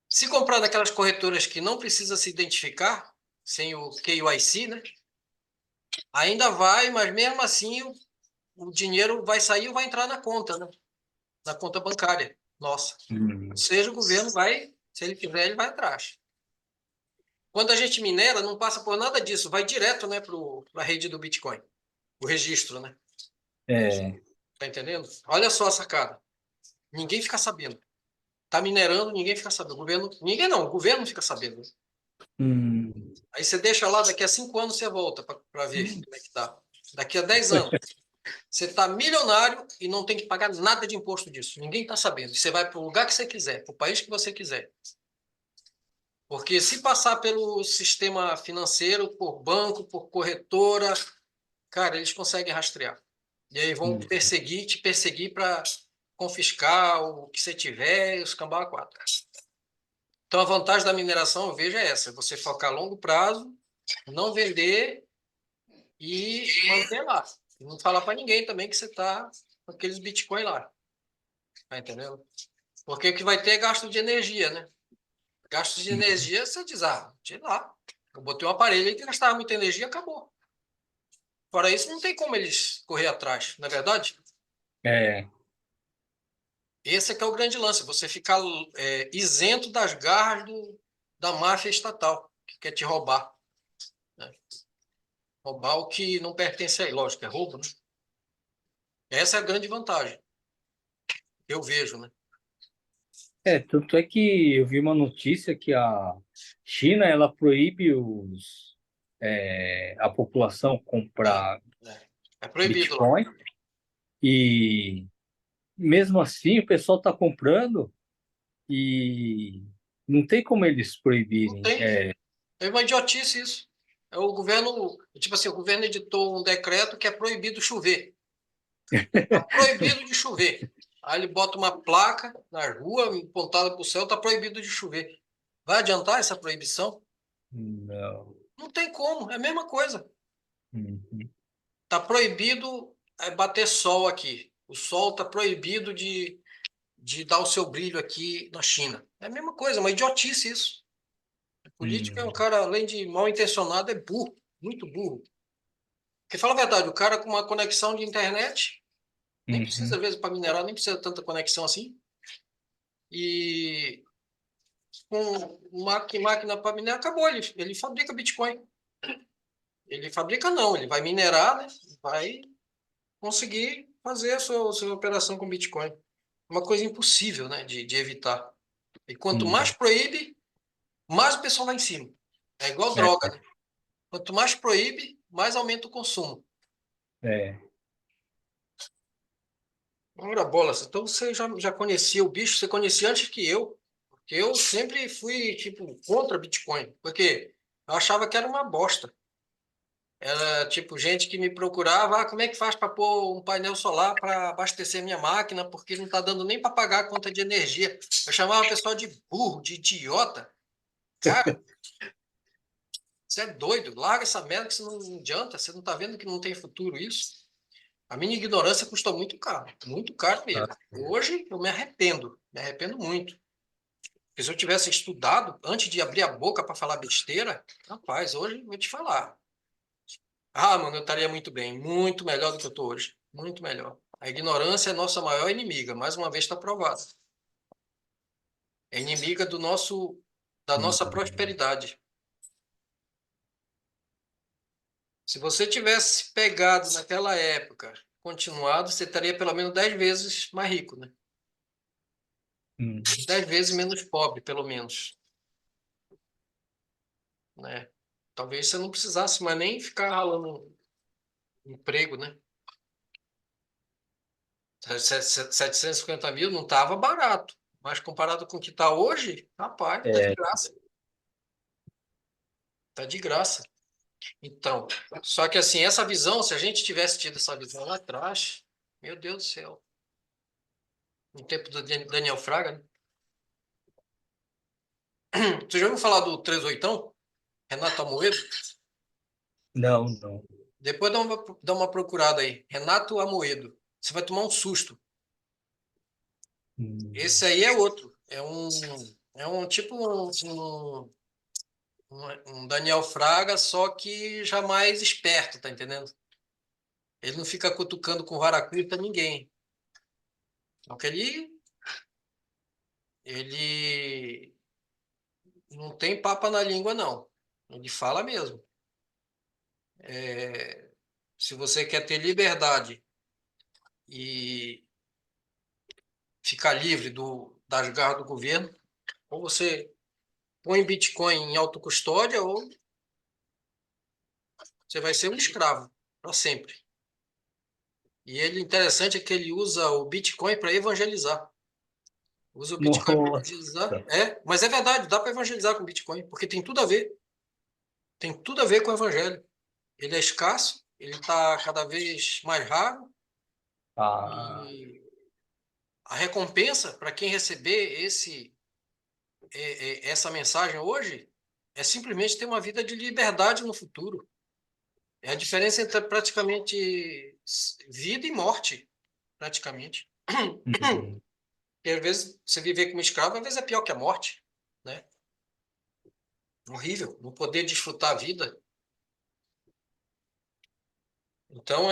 Se comprar daquelas corretoras que não precisa se identificar, sem o KYC, né? Ainda vai, mas mesmo assim o dinheiro vai sair ou vai entrar na conta, né? Na conta bancária nossa. Ou seja, o governo vai, se ele quiser, ele vai atrás. Quando a gente minera, não passa por nada disso, vai direto, né, para a rede do Bitcoin, o registro, né? É. Tá entendendo? Olha só a sacada. Ninguém fica sabendo. Tá minerando, ninguém fica sabendo. O governo, ninguém não, o governo fica sabendo. Aí você deixa lá, daqui a 5 anos você volta para ver como é que tá. Daqui a 10 anos, você está milionário e não tem que pagar nada de imposto disso. Ninguém está sabendo. Você vai para o lugar que você quiser, para o país que você quiser. Porque se passar pelo sistema financeiro, por banco, por corretora, cara, eles conseguem rastrear. E aí vão te perseguir para confiscar o que você tiver, os cambau a quatro. Então a vantagem da mineração, eu vejo, é essa: você focar a longo prazo, não vender e manter lá. E não falar para ninguém também que você está com aqueles Bitcoin lá. Tá entendendo? Porque o que vai ter é gasto de energia, né? Gasto de energia, você diz, sei lá, eu botei um aparelho aí que gastava muita energia, acabou. Fora isso, não tem como eles correr atrás, não é verdade? É. Esse é que é o grande lance, você ficar isento das garras da máfia estatal, que quer te roubar. Né? Roubar o que não pertence a ele, lógico, é roubo, né? Essa é a grande vantagem, eu vejo, né? Tanto é que eu vi uma notícia que a China ela proíbe a população É, comprar é proibido lá. Bitcoin e mesmo assim o pessoal está comprando e não tem como eles Não proibirem. tem. É uma idiotice isso. É o governo, tipo assim, o governo editou um decreto que é proibido chover. Está proibido de chover. Aí ele bota uma placa na rua, apontada para o céu, está proibido de chover. Vai adiantar essa proibição? Não. Não tem como, é a mesma coisa. Uhum. Está proibido bater sol aqui. O sol está proibido de dar o seu brilho aqui na China. É a mesma coisa, uma idiotice isso. O político é um cara, além de mal intencionado, é burro, muito burro. Porque fala a verdade, o cara com uma conexão de internet, nem precisa, Uhum. às vezes, para minerar, nem precisa tanta conexão assim. E com máquina para minerar, acabou. Ele fabrica Bitcoin. Ele fabrica não, ele vai minerar, né? Vai conseguir fazer a sua operação com Bitcoin. Uma coisa impossível, né? De evitar. E quanto mais Uhum. proíbe, mais o pessoal vai em cima. É igual droga, É, né? Quanto mais proíbe, mais aumenta o consumo. é. Ora, bolas, então você já conhecia o bicho, você conhecia antes que eu. Porque eu sempre fui, tipo, contra Bitcoin. Porque eu achava que era uma bosta. Era tipo gente que me procurava, como é que faz para pôr um painel solar para abastecer minha máquina, porque não está dando nem para pagar a conta de energia. Eu chamava o pessoal de burro, de idiota. Cara, você é doido, larga essa merda que você não adianta, você não está vendo que não tem futuro isso. A minha ignorância custou muito caro mesmo. Hoje eu me arrependo muito. Porque se eu tivesse estudado antes de abrir a boca para falar besteira, rapaz, hoje eu vou te falar. Mano, eu estaria muito bem, muito melhor do que eu estou hoje. Muito melhor. A ignorância é nossa maior inimiga, mais uma vez está provado. É inimiga da nossa Uhum. prosperidade. Se você tivesse pegado naquela época continuado, você estaria pelo menos 10 vezes mais rico, né? 10 vezes menos pobre, pelo menos, né? Talvez você não precisasse mais nem ficar ralando emprego, né? 750 mil não estava barato, mas comparado com o que está hoje, rapaz, está de É, graça. Está de graça. Então, só que assim, essa visão, se a gente tivesse tido essa visão lá atrás, meu Deus do céu, no tempo do Daniel Fraga, né? Tu já ouviu falar do 38? Renato Amoedo? não, não. Depois dá uma procurada aí. Renato Amoedo. Você vai tomar um susto. Esse aí é outro. É um tipo um Daniel Fraga, só que já mais esperto, tá entendendo? Ele não fica cutucando com vara curta ninguém. Só que ele não tem papa na língua, não. Ele fala mesmo. Se você quer ter liberdade e ficar livre das garras do governo, ou você põe Bitcoin em autocustódia, ou você vai ser um escravo para sempre. E ele interessante é que ele usa o Bitcoin para evangelizar. Usa o Bitcoin para Nossa. evangelizar. Mas é verdade, dá para evangelizar com Bitcoin, porque tem tudo a ver. Tem tudo a ver com o evangelho. Ele é escasso, ele está cada vez mais raro, Ah, e a recompensa para quem receber essa mensagem hoje é simplesmente ter uma vida de liberdade no futuro. É a diferença entre praticamente vida e morte, praticamente. uhum. Porque às vezes você viver como escravo, às vezes é pior que a morte, né? Horrível, não poder desfrutar a vida. Então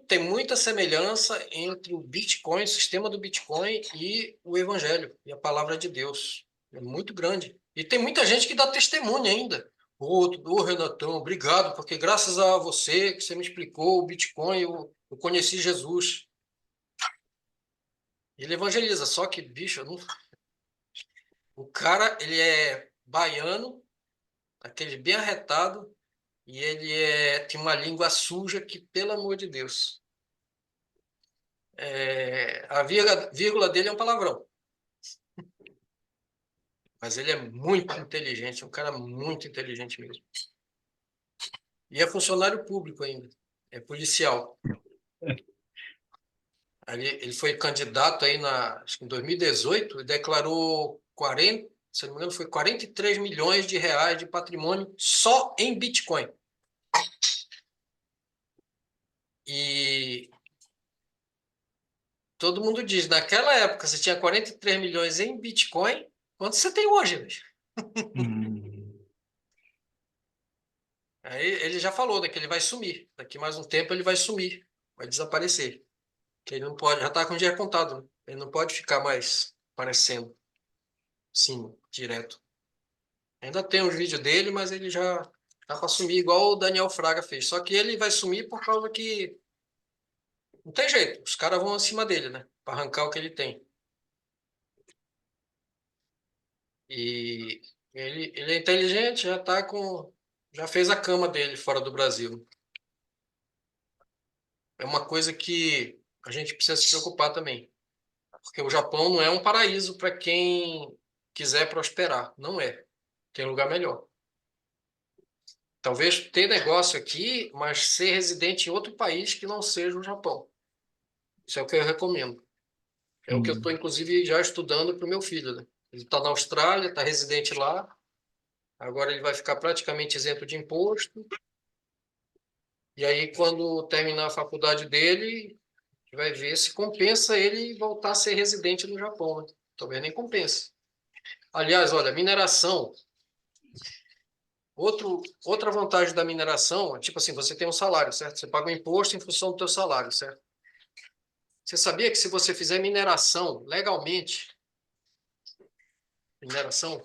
tem muita semelhança entre o Bitcoin, o sistema do Bitcoin e o Evangelho e a palavra de Deus. É muito grande. E tem muita gente que dá testemunho ainda. Ô, Renatão, obrigado, porque graças a você que você me explicou o Bitcoin, eu conheci Jesus. Ele evangeliza, só que, bicho, o cara, ele é baiano, aquele bem arretado, e ele tem uma língua suja que, pelo amor de Deus, a vírgula dele é um palavrão. Mas ele é muito inteligente, um cara muito inteligente mesmo. E é funcionário público ainda, é policial. Ele foi candidato aí acho que em 2018 e declarou 40, se não me engano, foi 43 milhões de reais de patrimônio só em Bitcoin. E todo mundo diz, naquela época você tinha 43 milhões em Bitcoin, quanto você tem hoje, né? Hum. Aí ele já falou, né, que ele vai sumir. Daqui mais um tempo ele vai sumir, vai desaparecer. Que ele não pode, já está com o dinheiro contado, né? Ele não pode ficar mais aparecendo, sim, direto. Ainda tem os vídeos dele, mas ele já tá para sumir, igual o Daniel Fraga fez. Só que ele vai sumir por causa que não tem jeito, os caras vão acima dele, né? Para arrancar o que ele tem. E ele é inteligente, já fez a cama dele fora do Brasil. É uma coisa que a gente precisa se preocupar também, porque o Japão não é um paraíso para quem quiser prosperar, não é. Tem lugar melhor. Talvez ter negócio aqui, mas ser residente em outro país que não seja o Japão. Isso é o que eu recomendo. É o que eu estou, Hum. inclusive, já estudando para o meu filho, né? Ele está na Austrália, está residente lá. Agora ele vai ficar praticamente isento de imposto. E aí, quando terminar a faculdade dele, vai ver se compensa ele voltar a ser residente no Japão, né? Talvez nem compense. Aliás, olha, mineração. Outra vantagem da mineração é, tipo assim, você tem um salário, certo? Você paga um imposto em função do teu salário, certo? Você sabia que se você fizer mineração legalmente, mineração,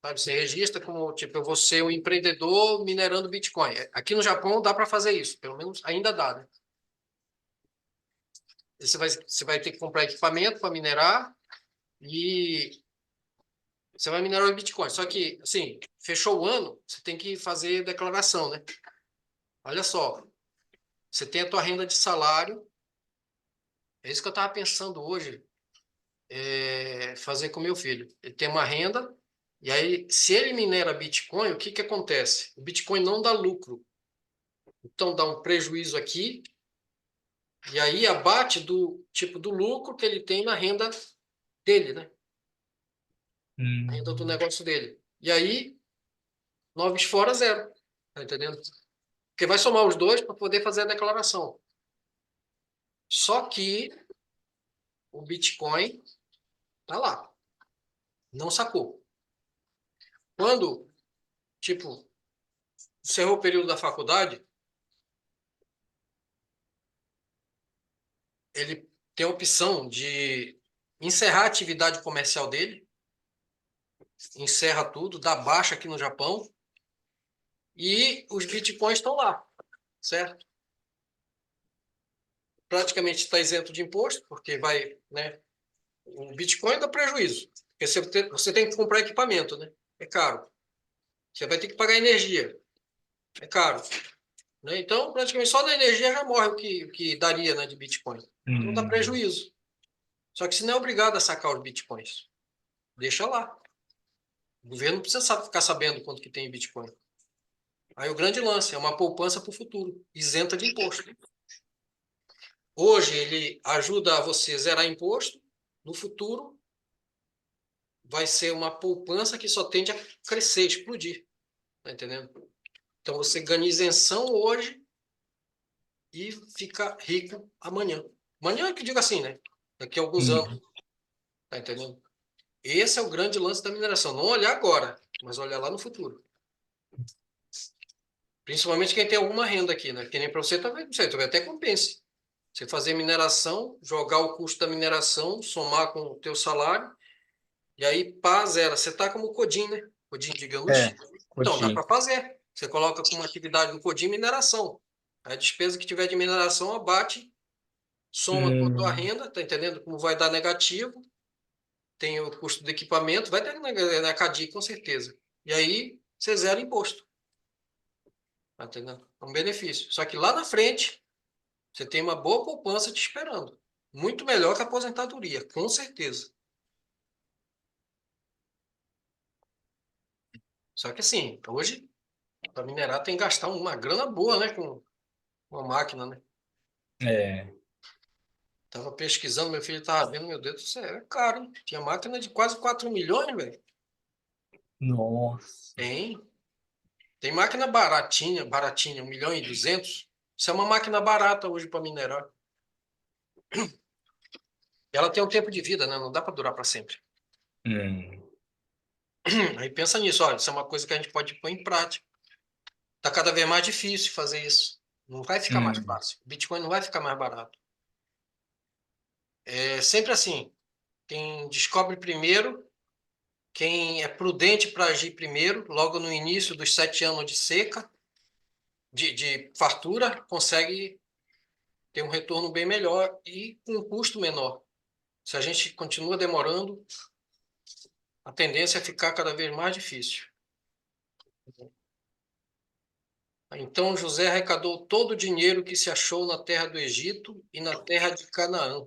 sabe, você registra como, tipo, eu vou ser um empreendedor minerando Bitcoin. Aqui no Japão dá para fazer isso, pelo menos ainda dá, né? Você vai ter que comprar equipamento para minerar e você vai minerar o Bitcoin. Só que, assim, fechou o ano, você tem que fazer declaração, né? Olha só, você tem a tua renda de salário, é isso que eu estava pensando hoje, fazer com meu filho. Ele tem uma renda, e aí, se ele minera Bitcoin, o que que acontece? O Bitcoin não dá lucro. Então, dá um prejuízo aqui, e aí abate do tipo do lucro que ele tem na renda dele, né? A renda do negócio dele. E aí, noves fora zero. Tá entendendo? Porque vai somar os dois para poder fazer a declaração. Só que o Bitcoin tá lá. Não sacou. Quando, tipo, encerrou o período da faculdade, ele tem a opção de encerrar a atividade comercial dele, encerra tudo, dá baixa aqui no Japão, e os bitcoins estão lá, certo? Praticamente está isento de imposto, porque vai, né? O Bitcoin dá prejuízo, porque você tem que comprar equipamento, né? É caro. Você vai ter que pagar energia, é caro. Né? Então, praticamente só na energia já morre o que daria, né, de Bitcoin. Então dá prejuízo. Só que você não é obrigado a sacar os Bitcoins. Deixa lá. O governo não precisa ficar sabendo quanto que tem em Bitcoin. Aí o grande lance é uma poupança para o futuro, isenta de imposto. Hoje ele ajuda a você zerar imposto, no futuro vai ser uma poupança que só tende a crescer, explodir. Tá entendendo? Então você ganha isenção hoje e fica rico amanhã. Amanhã que eu digo assim, né? Daqui a alguns anos. Tá entendendo? Esse é o grande lance da mineração. Não olhar agora, mas olhar lá no futuro. Principalmente quem tem alguma renda aqui, né? Que nem para você, talvez, não sei, talvez até compense. Você fazer mineração, jogar o custo da mineração, somar com o teu salário, e aí pá, zero. Você tá como Codim, né? Codim de Gaúcho. Então, dá Cotim. para fazer. Você coloca como atividade do Codim mineração. A despesa que tiver de mineração abate, soma com a tua renda, tá entendendo? Como vai dar negativo, tem o custo do equipamento, vai ter na CADI com certeza. E aí você zera imposto. Tá entendendo? É um benefício. Só que lá na frente, você tem uma boa poupança te esperando. Muito melhor que a aposentadoria, com certeza. Só que assim, hoje, para minerar tem que gastar uma grana boa, né? Com uma máquina, né? É, Tava pesquisando, meu filho tava vendo, meu Deus do céu, é caro, hein? Tinha máquina de quase 4 milhões, velho. nossa. Tem. Tem máquina baratinha, baratinha, 1.200.000. Isso é uma máquina barata hoje para minerar. Ela tem um tempo de vida, né? Não dá para durar para sempre. Hum, Aí pensa nisso, olha, isso é uma coisa que a gente pode pôr em prática. Tá cada vez mais difícil fazer isso. Não vai ficar mais hum. fácil. O Bitcoin não vai ficar mais barato. É sempre assim. Quem descobre primeiro, quem é prudente para agir primeiro, logo no início dos 7 anos de seca, de fartura, consegue ter um retorno bem melhor e com um custo menor. Se a gente continua demorando, a tendência é ficar cada vez mais difícil. Então José arrecadou todo o dinheiro que se achou na terra do Egito e na terra de Canaã.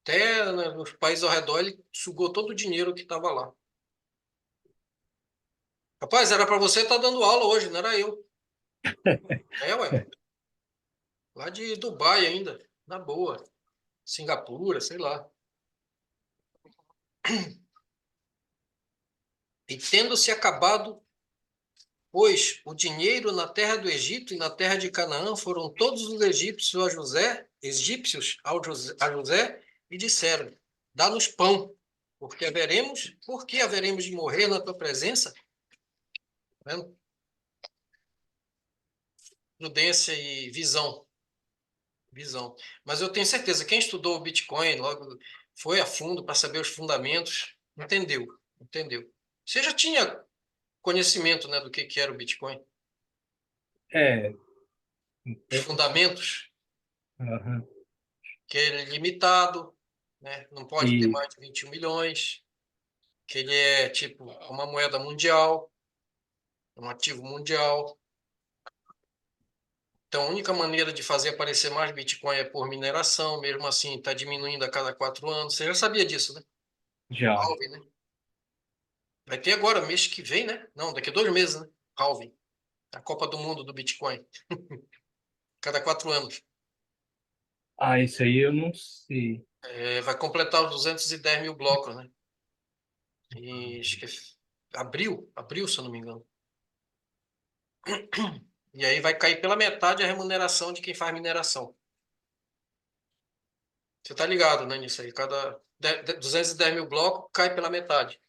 Até, né, nos países ao redor ele sugou todo o dinheiro que estava lá. Rapaz, era para você estar dando aula hoje, não era eu. É, ué. Lá de Dubai ainda, na boa. Singapura, sei lá. E tendo-se acabado, pois o dinheiro na terra do Egito e na terra de Canaã foram todos os egípcios a José e disseram: dá-nos pão, porque haveremos de morrer na tua presença? Tá vendo? Prudência e visão. Visão. Mas eu tenho certeza, quem estudou o Bitcoin, logo foi a fundo para saber os fundamentos, entendeu. Entendeu. Você já tinha conhecimento, né, do que era o Bitcoin? É, Os fundamentos? aham. que ele é limitado, né? Não pode ter E mais de 21 milhões, que ele é tipo uma moeda mundial, um ativo mundial. Então, a única maneira de fazer aparecer mais Bitcoin é por mineração, mesmo assim está diminuindo a cada 4 anos. Você já sabia disso, né? já. Halving, né? Vai ter agora, mês que vem, né? Não, daqui a 2 meses, né? Halving, a Copa do Mundo do Bitcoin, cada 4 anos. Ah, isso aí eu não sei. Vai completar os 210 mil blocos, né? E acho que abril, se eu não me engano. E aí vai cair pela metade a remuneração de quem faz mineração. Você tá ligado, né, nisso aí? Cada 210 mil blocos cai pela metade.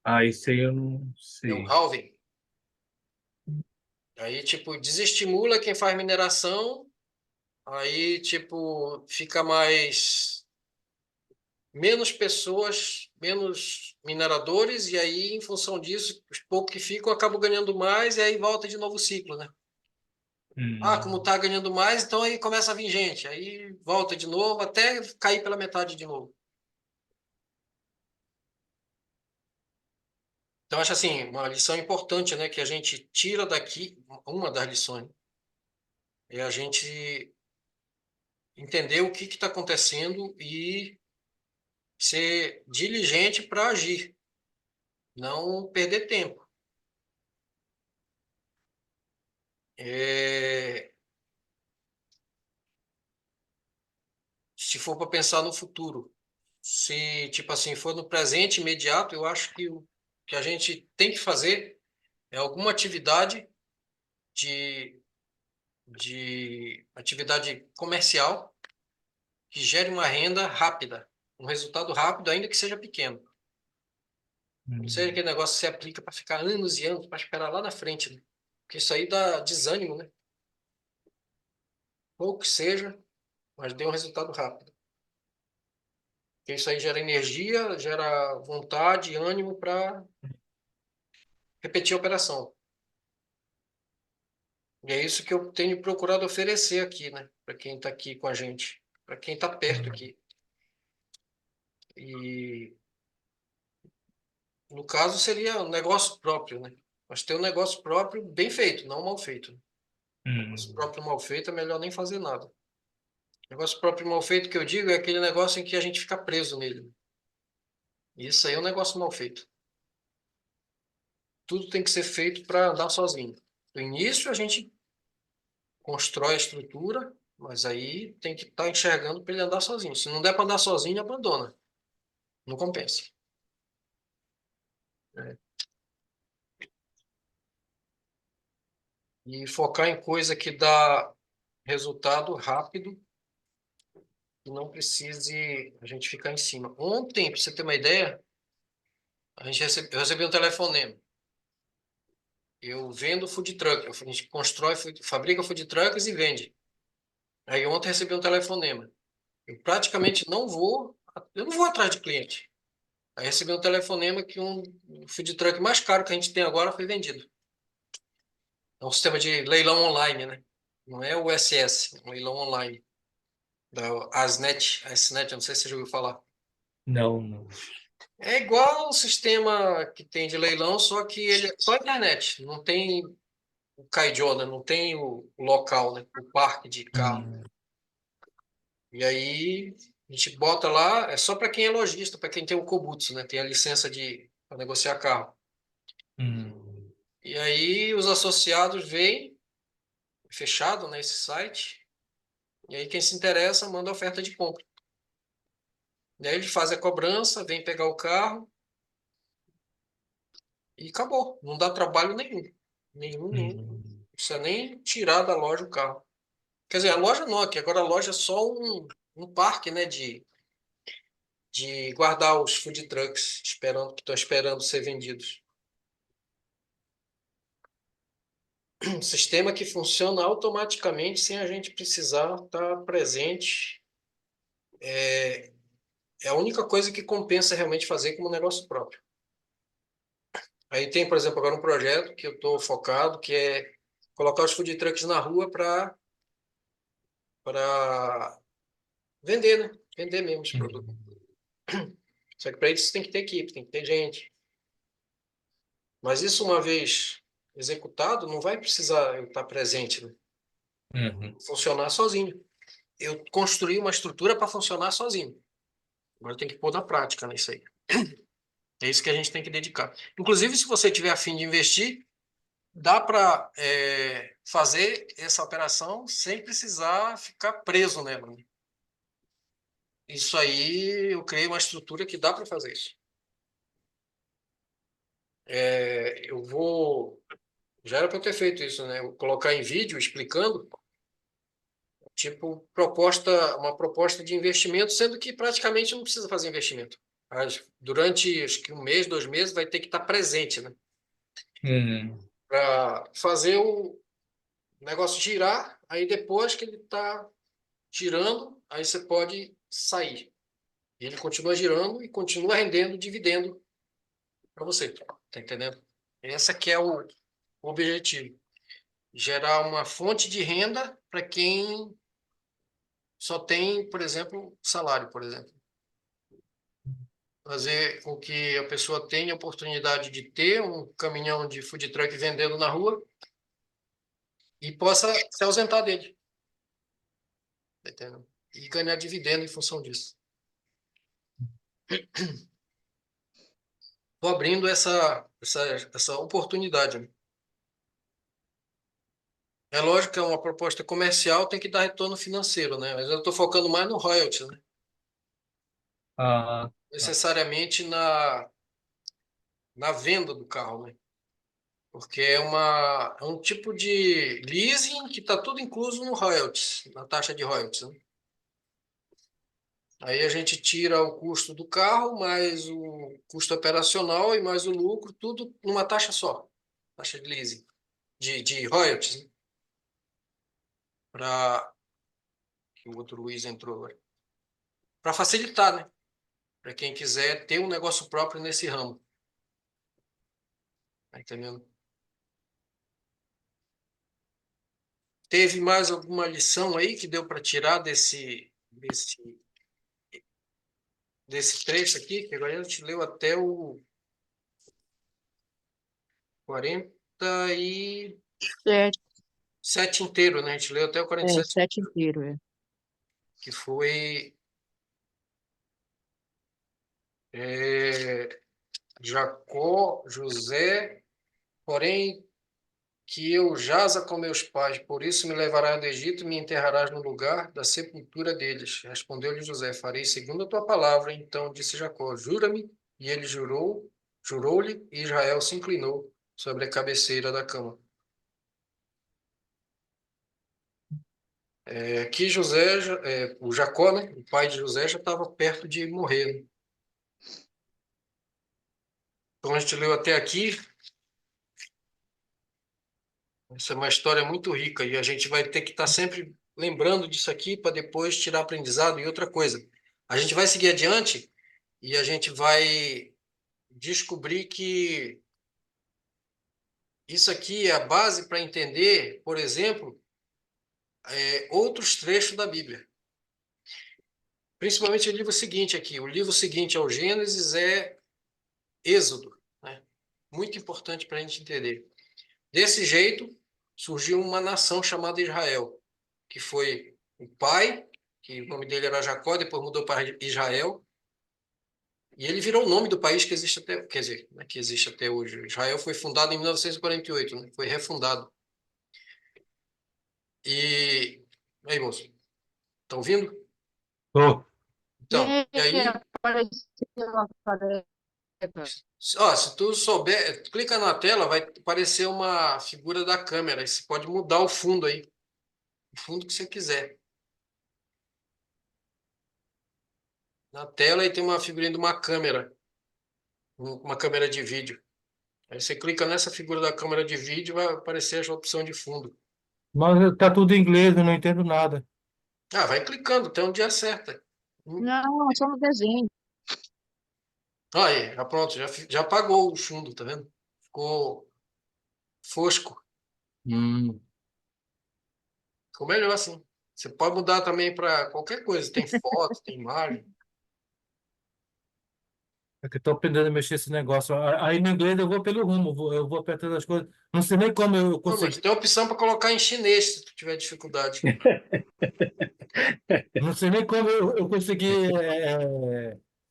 Ah, isso aí eu não É o sei. halving. Aí, tipo, desestimula quem faz mineração. Aí, tipo, fica menos pessoas, menos mineradores, e aí, em função disso, os poucos que ficam acabam ganhando mais, e aí volta de novo o ciclo, né? Ah, como Hum, tá ganhando mais, então aí começa a vir gente, aí volta de novo até cair pela metade de novo. Então, acho assim, uma lição importante, né, que a gente tira daqui, uma das lições, é a gente entender o que está acontecendo e ser diligente para agir, não perder tempo. É, se for para pensar no futuro, se, tipo assim, for no presente imediato, eu acho que o que a gente tem que fazer é alguma atividade de, de atividade comercial que gere uma renda rápida, um resultado rápido, ainda que seja pequeno. Não seja hum, aquele negócio que você aplica para ficar anos e anos, para esperar lá na frente, né? Porque isso aí dá desânimo, né? Pouco que seja, mas dê um resultado rápido. Porque isso aí gera energia, gera vontade, ânimo para repetir a operação. E é isso que eu tenho procurado oferecer aqui, né? Para quem está aqui com a gente, para quem está perto aqui. E no caso seria um negócio próprio, né? Mas ter um negócio próprio bem feito, não mal feito. Negócio hum, próprio mal feito é melhor nem fazer nada. Negócio próprio mal feito que eu digo é aquele negócio em que a gente fica preso nele. Isso aí é um negócio mal feito. Tudo tem que ser feito para andar sozinho. No início a gente constrói a estrutura, mas aí tem que estar enxergando para ele andar sozinho. Se não der para andar sozinho, abandona. Não compensa. Né? E focar em coisa que dá resultado rápido e não precise a gente ficar em cima. Ontem, para você ter uma ideia, eu recebi um telefonema. Eu vendo food truck. A gente constrói, fabrica food trucks e vende. Aí ontem eu recebi um telefonema. Eu praticamente eu não vou atrás de cliente. Aí recebi um telefonema que um food truck mais caro que a gente tem agora foi vendido. É um sistema de leilão online, né? Não é o SS, é um leilão online. Da Asnet, eu não sei se você já ouviu falar. não, não. É igual o sistema que tem de leilão, só que ele é só internet. Não tem o Kaidiona, não tem o local, né? O parque de carro. Hum, E aí a gente bota lá, é só para quem é lojista, para quem tem o Kobutsu, né? Tem a licença de para negociar carro. hum, E aí os associados veem, fechado, né, esse site, e aí quem se interessa manda a oferta de compra. E aí ele faz a cobrança, vem pegar o carro e acabou. Não dá trabalho nenhum. Nenhum. Não hum, precisa nem tirar da loja o carro. Quer dizer, a loja não, que agora a loja é só um parque, né, de guardar os food trucks que estão esperando ser vendidos. Um sistema que funciona automaticamente sem a gente precisar estar presente. É a única coisa que compensa realmente fazer como negócio próprio. Aí tem, por exemplo, agora um projeto que eu estou focado, que é colocar os food trucks na rua para vender, né? Vender mesmo esse produto. Uhum. Só que para isso tem que ter equipe, tem que ter gente. Mas isso, uma vez executado, não vai precisar eu estar presente, né? Uhum. Funcionar sozinho. Eu construí uma estrutura para funcionar sozinho. Agora tem que pôr na prática nisso aí. É isso que a gente tem que dedicar. Inclusive, se você tiver a fim de investir, dá para fazer essa operação sem precisar ficar preso nela, né? Isso aí, eu criei uma estrutura que dá para fazer isso. Eu vou. Já era para eu ter feito isso, né? Eu vou colocar em vídeo explicando, tipo, uma proposta de investimento, sendo que praticamente não precisa fazer investimento. Mas durante, acho que 1 mês, 2 meses, vai ter que estar presente, né? Uhum. Para fazer o negócio girar, aí depois que ele está girando, aí você pode sair. E ele continua girando e continua rendendo dividendo para você. Tá entendendo? Esse que é o objetivo. Gerar uma fonte de renda para quem só tem, por exemplo, salário, por exemplo. Fazer com que a pessoa tenha a oportunidade de ter um caminhão de food truck vendendo na rua e possa se ausentar dele. Tá entendendo? E ganhar dividendo em função disso. Estou abrindo essa oportunidade, né? É lógico que é uma proposta comercial, tem que dar retorno financeiro, né? Mas eu estou focando mais no royalties, né? Ah, tá. Necessariamente na venda do carro, né? Porque é um tipo de leasing que está tudo incluso no royalties, na taxa de royalties, né? Aí a gente tira o custo do carro, mais o custo operacional e mais o lucro, tudo numa taxa só, taxa de leasing, de royalties, né? Para que o outro Luiz entrou agora. Para facilitar, né? Para quem quiser ter um negócio próprio nesse ramo. Tá entendendo? Teve mais alguma lição aí que deu para tirar desse trecho aqui? Que agora a gente leu até o 47 inteiro, né? A gente leu até o 47, 7 inteiro, é. que foi é, Jacó, José, porém que eu jaza com meus pais, por isso me levarás do Egito e me enterrarás no lugar da sepultura deles. Respondeu-lhe José: farei segundo a tua palavra. Então disse Jacó: jura-me. E ele jurou-lhe, e Israel se inclinou sobre a cabeceira da cama. Aqui José, o Jacó, né, o pai de José, já estava perto de morrer, né? Então a gente leu até aqui. Essa é uma história muito rica e a gente vai ter que estar sempre lembrando disso aqui para depois tirar aprendizado. E outra coisa, a gente vai seguir adiante e a gente vai descobrir que isso aqui é a base para entender, por exemplo, outros trechos da Bíblia. Principalmente o livro seguinte aqui. O livro seguinte ao Gênesis é Êxodo, né? Muito importante para a gente entender. Desse jeito, surgiu uma nação chamada Israel, que foi o pai, que o nome dele era Jacó, depois mudou para Israel, e ele virou o nome do país que existe até, quer dizer, né, que existe até hoje. Israel foi fundado em 1948, né? Foi refundado. E aí, moço, estão ouvindo? Tô. Então, e aí, Apareceu a careca. se tu souber, clica na tela, vai aparecer uma figura da câmera, e você pode mudar o fundo aí, o fundo que você quiser. Na tela e tem uma figurinha de uma câmera, uma câmera de vídeo. Aí você clica nessa figura da câmera de vídeo, vai aparecer a opção de fundo. Mas tá tudo em inglês, eu não entendo nada. Ah, vai clicando até onde acerta. Não, é só no desenho. Aí, já pronto, já apagou o fundo, tá vendo? Ficou fosco. Hum. Ficou melhor assim. Você pode mudar também para qualquer coisa. Tem foto, tem imagem. É que eu tô aprendendo a mexer esse negócio. Aí no inglês eu vou pelo rumo, eu vou apertando as coisas. Não sei nem como eu Não, consegui. mas tem opção para colocar em chinês, se tu tiver dificuldade. Não sei nem como eu consegui,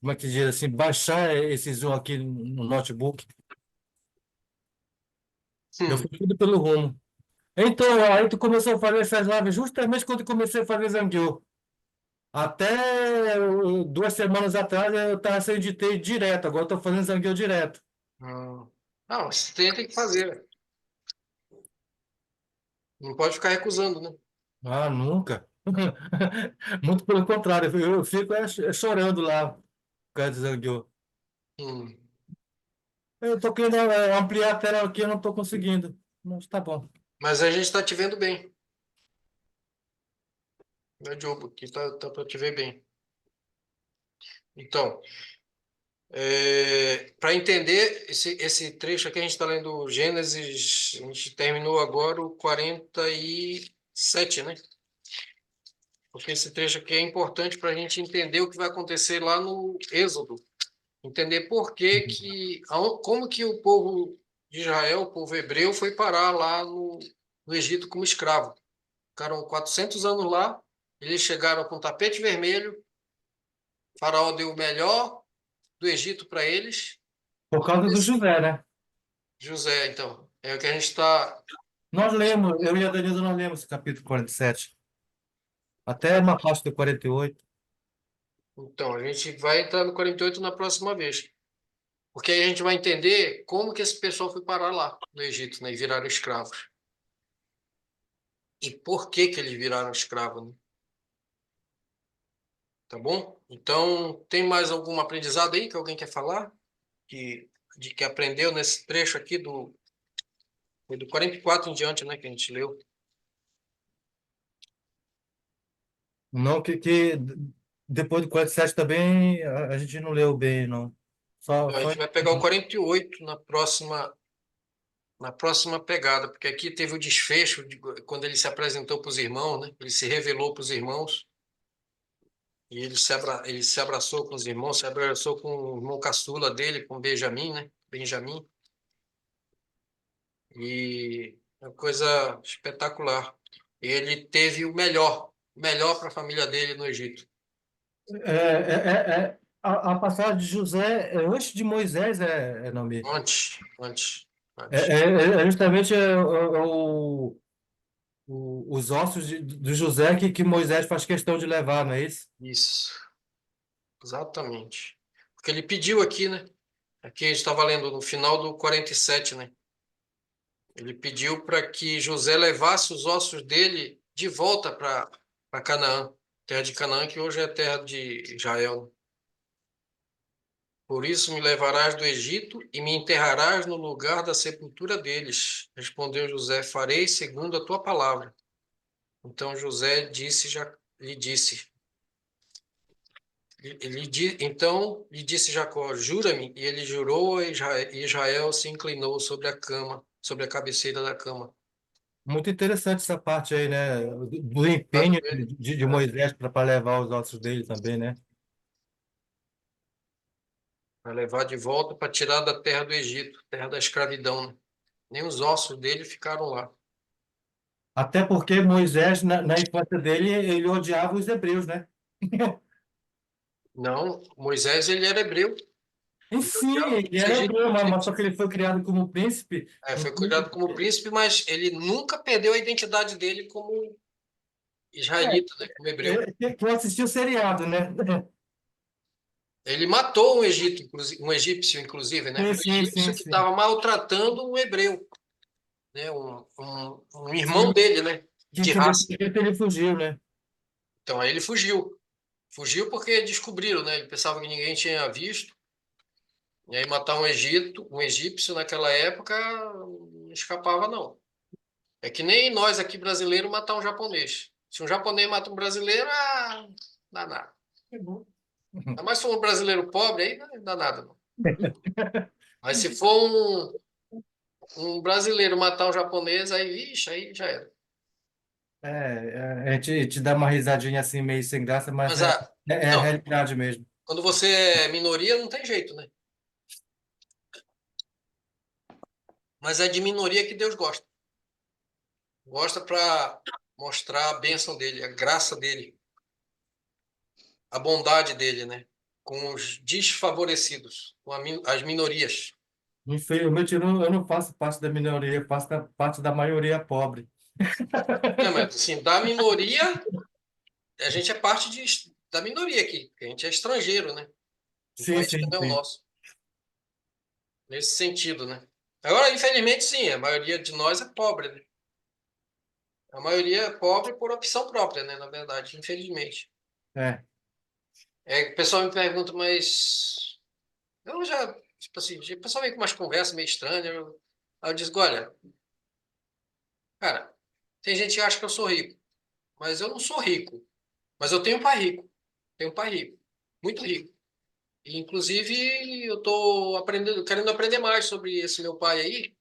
como é que diz assim, baixar esse Zoom aqui no notebook. Eu Hum. fui tudo pelo rumo. Então, aí tu começou a fazer essas lives justamente quando eu comecei a fazer Zangueu. Até 2 semanas atrás eu estava sem editei direto, agora estou fazendo Zangueu direto. Não, não, você tem que fazer. Não pode ficar recusando, né? Ah, nunca. Muito pelo contrário, eu fico chorando lá por causa do Zangueu. Hum. Eu estou querendo ampliar a tela aqui, eu não estou conseguindo. Mas tá bom. Mas a gente está te vendo bem. Meu Diogo, aqui tá para te ver bem. Então, para entender esse trecho aqui, a gente está lendo Gênesis, a gente terminou agora o 47, né? Porque esse trecho aqui é importante para a gente entender o que vai acontecer lá no Êxodo. Entender por que como que o povo de Israel, o povo hebreu, foi parar lá no Egito como escravo. Ficaram 400 anos lá, eles chegaram com tapete vermelho, o faraó deu o melhor do Egito para eles. Por causa do José, né? José, então, é o que a gente está. Nós lemos, eu e a Denise nós lemos esse capítulo 47. Até uma parte do 48. Então, a gente vai entrar no 48 na próxima vez. Porque aí a gente vai entender como que esse pessoal foi parar lá no Egito, né, e viraram escravos. E por que que eles viraram escravos, né? Tá bom? Então, tem mais algum aprendizado aí que alguém quer falar? De que aprendeu nesse trecho aqui foi do 44 em diante, né, que a gente leu. Não, que depois do 47 também a gente não leu bem, não. Então, a gente vai pegar o 48 na próxima pegada, porque aqui teve o desfecho quando ele se apresentou para os irmãos, né? Ele se revelou para os irmãos e ele se abraçou com os irmãos, se abraçou com o irmão caçula dele, com Benjamim, né? Benjamim. E é uma coisa espetacular. Ele teve o melhor para a família dele no Egito. A passagem de José é antes de Moisés, Naomi. Antes, antes, É, antes. é, é justamente os ossos do José que Moisés faz questão de levar, não é isso? Isso, exatamente. Porque ele pediu aqui, né? Aqui a gente estava lendo no final do 47, né? Ele pediu para que José levasse os ossos dele de volta para Canaã, terra de Canaã, que hoje é terra de Israel. Por isso me levarás do Egito e me enterrarás no lugar da sepultura deles. Respondeu José: Farei segundo a tua palavra. Então José lhe disse, então lhe disse Jacó: Jura-me. E ele jurou, e Israel se inclinou sobre a cama, sobre a cabeceira da cama. Muito interessante essa parte aí, né? Do Tá com empenho ele? de Moisés para levar os ossos dele também, né? Para levar de volta para tirar da terra do Egito, terra da escravidão, né? Nem os ossos dele ficaram lá. Até porque Moisés, na infância dele, ele odiava os hebreus, né? Não, Moisés ele era hebreu. Ele Enfim, odiava ele os era hebreu, mas só egípcios. que ele foi criado como príncipe. Foi cuidado como príncipe, mas ele nunca perdeu a identidade dele como israelita, né? Como hebreu. Que assistiu o seriado, né? Ele matou um egípcio, inclusive, né? Sim, Um sim, sim, egípcio que sim. estava maltratando um hebreu, né? Um irmão dele, né? De raça. Ele fugiu, né? Então aí ele fugiu. Fugiu porque descobriram, né? Ele pensava que ninguém tinha visto. E aí matar um egípcio naquela época não escapava, não. É que nem nós aqui brasileiros matar um japonês. Se um japonês mata um brasileiro, dá nada. Ainda mais se for um brasileiro pobre, aí não dá nada, não. Mas se for um brasileiro matar um japonês, aí, vixe, aí já era. A gente te dá uma risadinha assim, meio sem graça, mas Mas é a não, realidade mesmo. quando você é minoria, não tem jeito, né? Mas é de minoria que Deus gosta. Gosta para mostrar a bênção dele, a graça dele, a bondade dele, né? Com os desfavorecidos, com as minorias. Infelizmente, eu não faço parte da minoria, eu faço parte da maioria pobre. Não, mas assim, da minoria, a gente é parte da minoria aqui, porque a gente é estrangeiro, né? Um Sim, país que sim, não é o sim. nosso, nesse sentido, né? Agora, infelizmente, sim, a maioria de nós é pobre, né? A maioria é pobre por opção própria, né? Na verdade, infelizmente. É. O pessoal me pergunta, mas eu já, tipo assim, o pessoal vem com umas conversas meio estranhas. Aí eu digo, olha, cara, tem gente que acha que eu sou rico, mas eu não sou rico. Mas eu tenho um pai rico. Tenho um pai rico, muito rico. E, inclusive, eu tô aprendendo, querendo aprender mais sobre esse meu pai aí.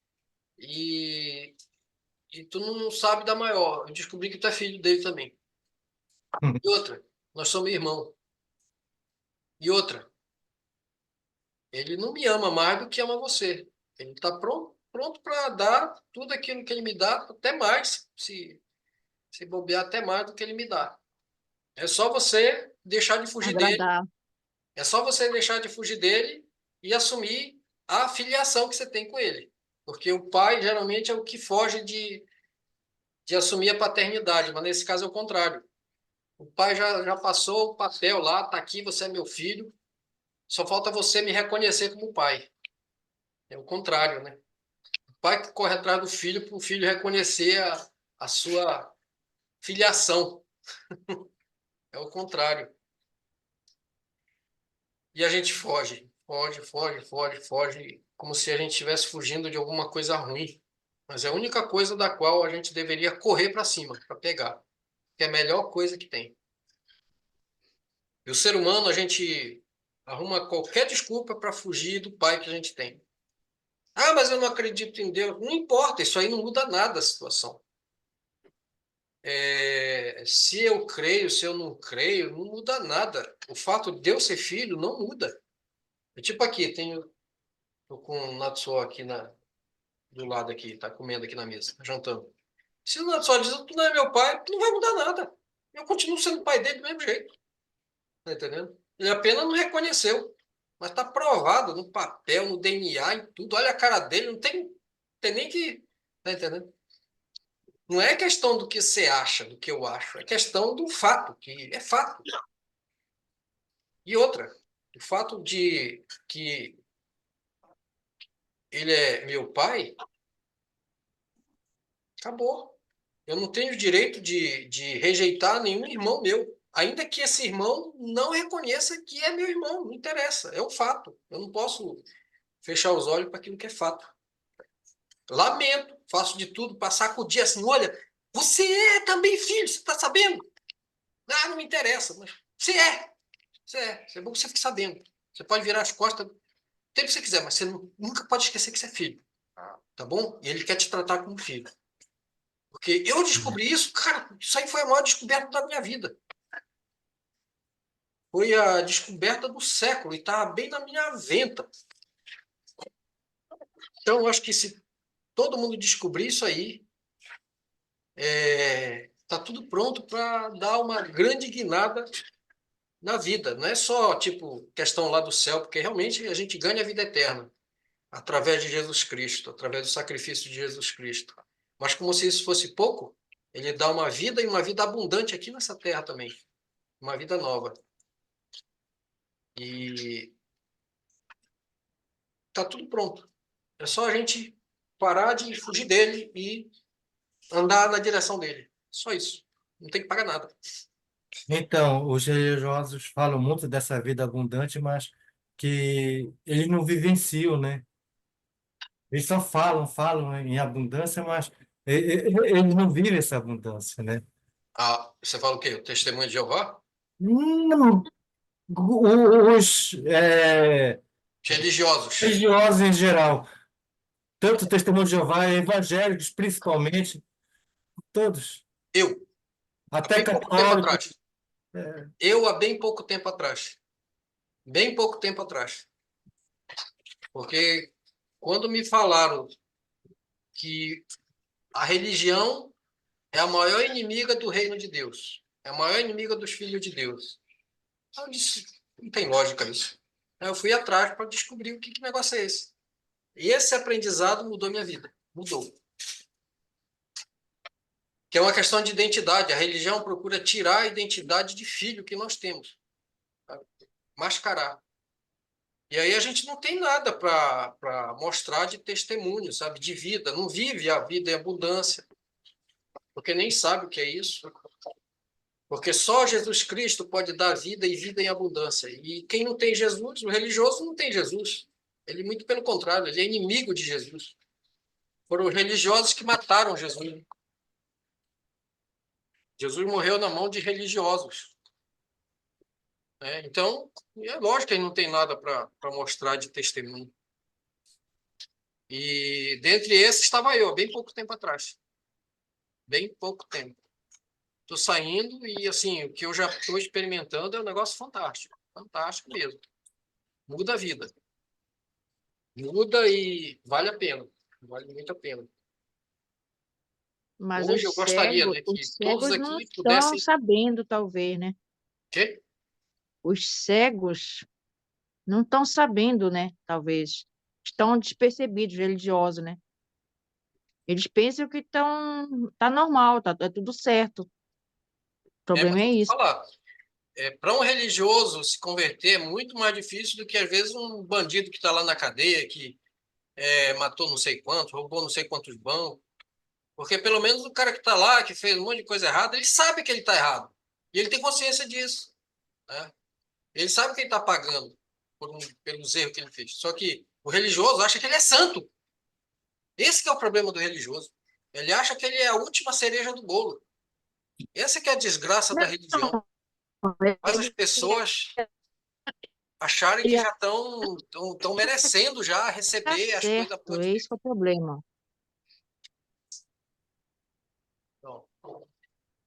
E, e tu não sabe da maior. Eu descobri que tu é filho dele também. E outra, nós somos irmãos. E outra, ele não me ama mais do que ama você. Ele está pronto para dar tudo aquilo que ele me dá, até mais, se bobear até mais do que ele me dá. É só você deixar de fugir dele, Agradar. é só você deixar de fugir dele e assumir a filiação que você tem com ele. Porque o pai geralmente é o que foge de assumir a paternidade, mas nesse caso é o contrário. O pai já passou o papel lá, tá aqui, você é meu filho, só falta você me reconhecer como pai. É o contrário, né? O pai que corre atrás do filho para o filho reconhecer a sua filiação. É o contrário. E a gente foge, como se a gente estivesse fugindo de alguma coisa ruim. Mas é a única coisa da qual a gente deveria correr para cima, para pegar, que é a melhor coisa que tem. E o ser humano, a gente arruma qualquer desculpa para fugir do pai que a gente tem. Ah, mas eu não acredito em Deus. Não importa, isso aí não muda nada a situação. Se eu creio, se eu não creio, não muda nada. O fato de eu ser filho não muda. É tipo aqui, tô com o Natsuo aqui do lado aqui, tá comendo aqui na mesa, tá jantando. Se o Natsuo diz que tu não é meu pai, não vai mudar nada. Eu continuo sendo pai dele do mesmo jeito. Tá entendendo? Ele apenas não reconheceu. Mas tá provado no papel, no DNA, em tudo. Olha a cara dele, tem nem que. Tá entendendo? Não é questão do que você acha, do que eu acho. É questão do fato, que é fato. E outra, o fato de que ele é meu pai, acabou. Eu não tenho direito de rejeitar nenhum irmão meu. Ainda que esse irmão não reconheça que é meu irmão, não interessa, é um fato. Eu não posso fechar os olhos para aquilo que é fato. Lamento, faço de tudo para sacudir assim, olha, você é também filho, você está sabendo? Ah, não me interessa, mas você é. Isso é bom que você fique sabendo. Você pode virar as costas o tempo que você quiser, mas você nunca pode esquecer que você é filho. Tá bom? E ele quer te tratar como filho. Porque eu descobri isso, cara, isso aí foi a maior descoberta da minha vida. Foi a descoberta do século e tá bem na minha venta. Então, eu acho que se todo mundo descobrir isso aí, tá tudo pronto para dar uma grande guinada na vida. Não é só, tipo, questão lá do céu, porque realmente a gente ganha a vida eterna através de Jesus Cristo, através do sacrifício de Jesus Cristo. Mas como se isso fosse pouco, ele dá uma vida e uma vida abundante aqui nessa terra também. Uma vida nova. E tá tudo pronto. É só a gente parar de fugir dele e andar na direção dele. Só isso. Não tem que pagar nada. Então, os religiosos falam muito dessa vida abundante, mas que eles não vivenciam, né? Eles só falam em abundância, mas eles não vivem essa abundância, né? Ah, você fala o quê? O testemunho de Jeová? Não, os Religiosos. religiosos em geral, tanto o Testemunho de Jeová, evangélicos principalmente, todos. Eu. Há Até bem pouco tempo católico. atrás. É, Eu, há bem pouco tempo atrás. Bem pouco tempo atrás. Porque quando me falaram que a religião é a maior inimiga do reino de Deus, é a maior inimiga dos filhos de Deus, eu disse, não tem lógica isso. Aí eu fui atrás para descobrir que negócio é esse. E esse aprendizado mudou minha vida. Mudou. Que é uma questão de identidade. A religião procura tirar a identidade de filho que nós temos. Sabe? Mascarar. E aí a gente não tem nada para mostrar de testemunho, sabe? De vida. Não vive a vida em abundância. Porque nem sabe o que é isso. Porque só Jesus Cristo pode dar vida e vida em abundância. E quem não tem Jesus, o religioso não tem Jesus. Ele, muito pelo contrário, ele é inimigo de Jesus. Foram os religiosos que mataram Jesus. Jesus morreu na mão de religiosos. Né? Então, é lógico que ele não tem nada para mostrar de testemunho. E dentre esses estava eu, bem pouco tempo atrás. Bem pouco tempo. Estou saindo e, assim, o que eu já estou experimentando é um negócio fantástico. Fantástico mesmo. Muda a vida. Muda e vale a pena. Vale muito a pena. Mas Hoje eu gostaria, né, que os todos cegos não aqui estão pudessem... sabendo, talvez, né? Quê? Os cegos não estão sabendo, né? Talvez. Estão despercebidos, religiosos, né? Eles pensam que tá normal, tá tudo certo. O problema Mas é eu vou isso. falar. Para um religioso se converter é muito mais difícil do que, às vezes, um bandido que está lá na cadeia, que matou não sei quantos, roubou não sei quantos bancos. Porque, pelo menos, o cara que está lá, que fez um monte de coisa errada, ele sabe que ele está errado. E ele tem consciência disso. Né? Ele sabe que ele está pagando pelos erros que ele fez. Só que o religioso acha que ele é santo. Esse que é o problema do religioso. Ele acha que ele é a última cereja do bolo. Essa que é a desgraça da religião. Faz as pessoas acharem que Ele já estão merecendo já tá receber as coisas certo, boas de é Deus. isso que é o problema. Então,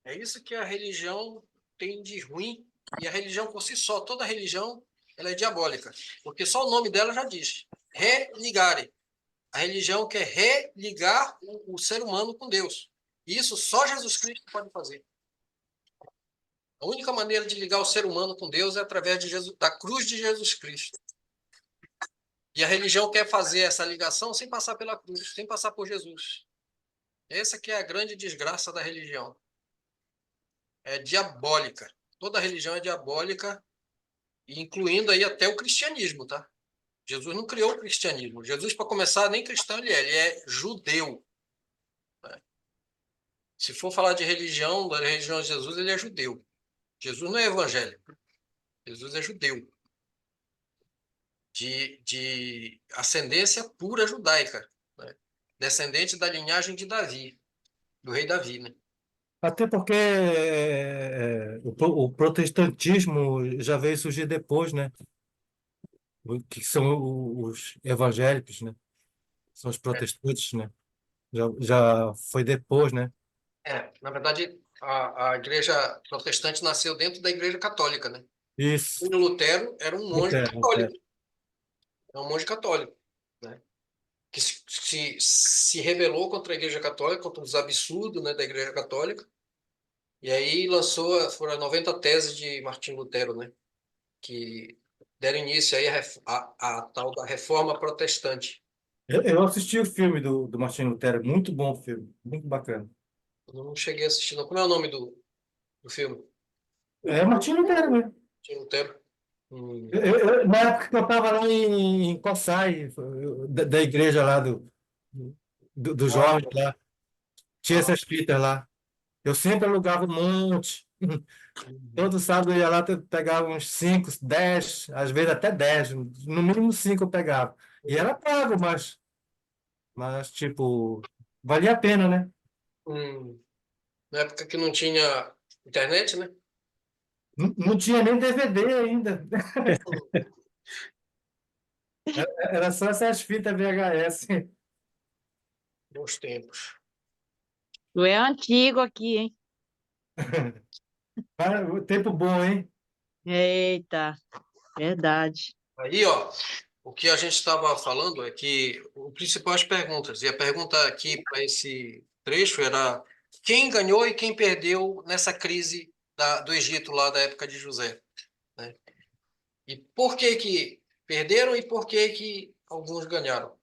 é isso que a religião tem de ruim. E a religião por si só, toda religião, ela é diabólica. Porque só o nome dela já diz. Religare. A religião quer religar o ser humano com Deus. E isso só Jesus Cristo pode fazer. A única maneira de ligar o ser humano com Deus é através da cruz de Jesus Cristo. E a religião quer fazer essa ligação sem passar pela cruz, sem passar por Jesus. Essa que é a grande desgraça da religião. É diabólica. Toda religião é diabólica, incluindo aí até o cristianismo, tá? Jesus não criou o cristianismo. Jesus, para começar, nem cristão ele é judeu. Né? Se for falar de religião, da religião de Jesus, ele é judeu. Jesus não é evangélico. Jesus é judeu. De ascendência pura judaica. Né? Descendente da linhagem de Davi, do rei Davi, né? até porque o protestantismo já veio surgir depois, né? Que são os evangélicos, né? São os protestantes, né? Já foi depois, né? Na verdade, a igreja protestante nasceu dentro da igreja católica, né? Isso. O Lutero era um monge Lutero. católico. É um monge católico, né? Que se rebelou contra a igreja católica, contra os absurdos, né, da igreja católica. E aí foram 90 teses de Martim Lutero, né? Que deram início aí a tal da reforma protestante. Eu assisti o filme do Martin Lutero, muito bom o filme, muito bacana. Eu não cheguei a assistir, não. Como é o nome do filme? É Martin Lutero, né? Martim Lutero. Hum. Na época que eu estava lá em Coçai, da igreja lá do Ah, Jorge lá, tinha ah, essas fitas lá. Eu sempre alugava um monte. uhum. Todo sábado eu ia lá, pegava uns 5, 10, às vezes até 10, no mínimo 5 eu pegava. E era pago, mas tipo, valia a pena, né? Hum. Na época que não tinha internet, né? Não tinha nem DVD ainda. Era só essas fitas VHS. Bons tempos. Tu é antigo aqui, hein? Cara, o tempo bom, hein? Eita, verdade. Aí, ó, o que a gente estava falando é que o principal é as perguntas. E a pergunta aqui para esse trecho era quem ganhou e quem perdeu nessa crise do Egito lá da época de José, né? E por que que perderam e por que que alguns ganharam?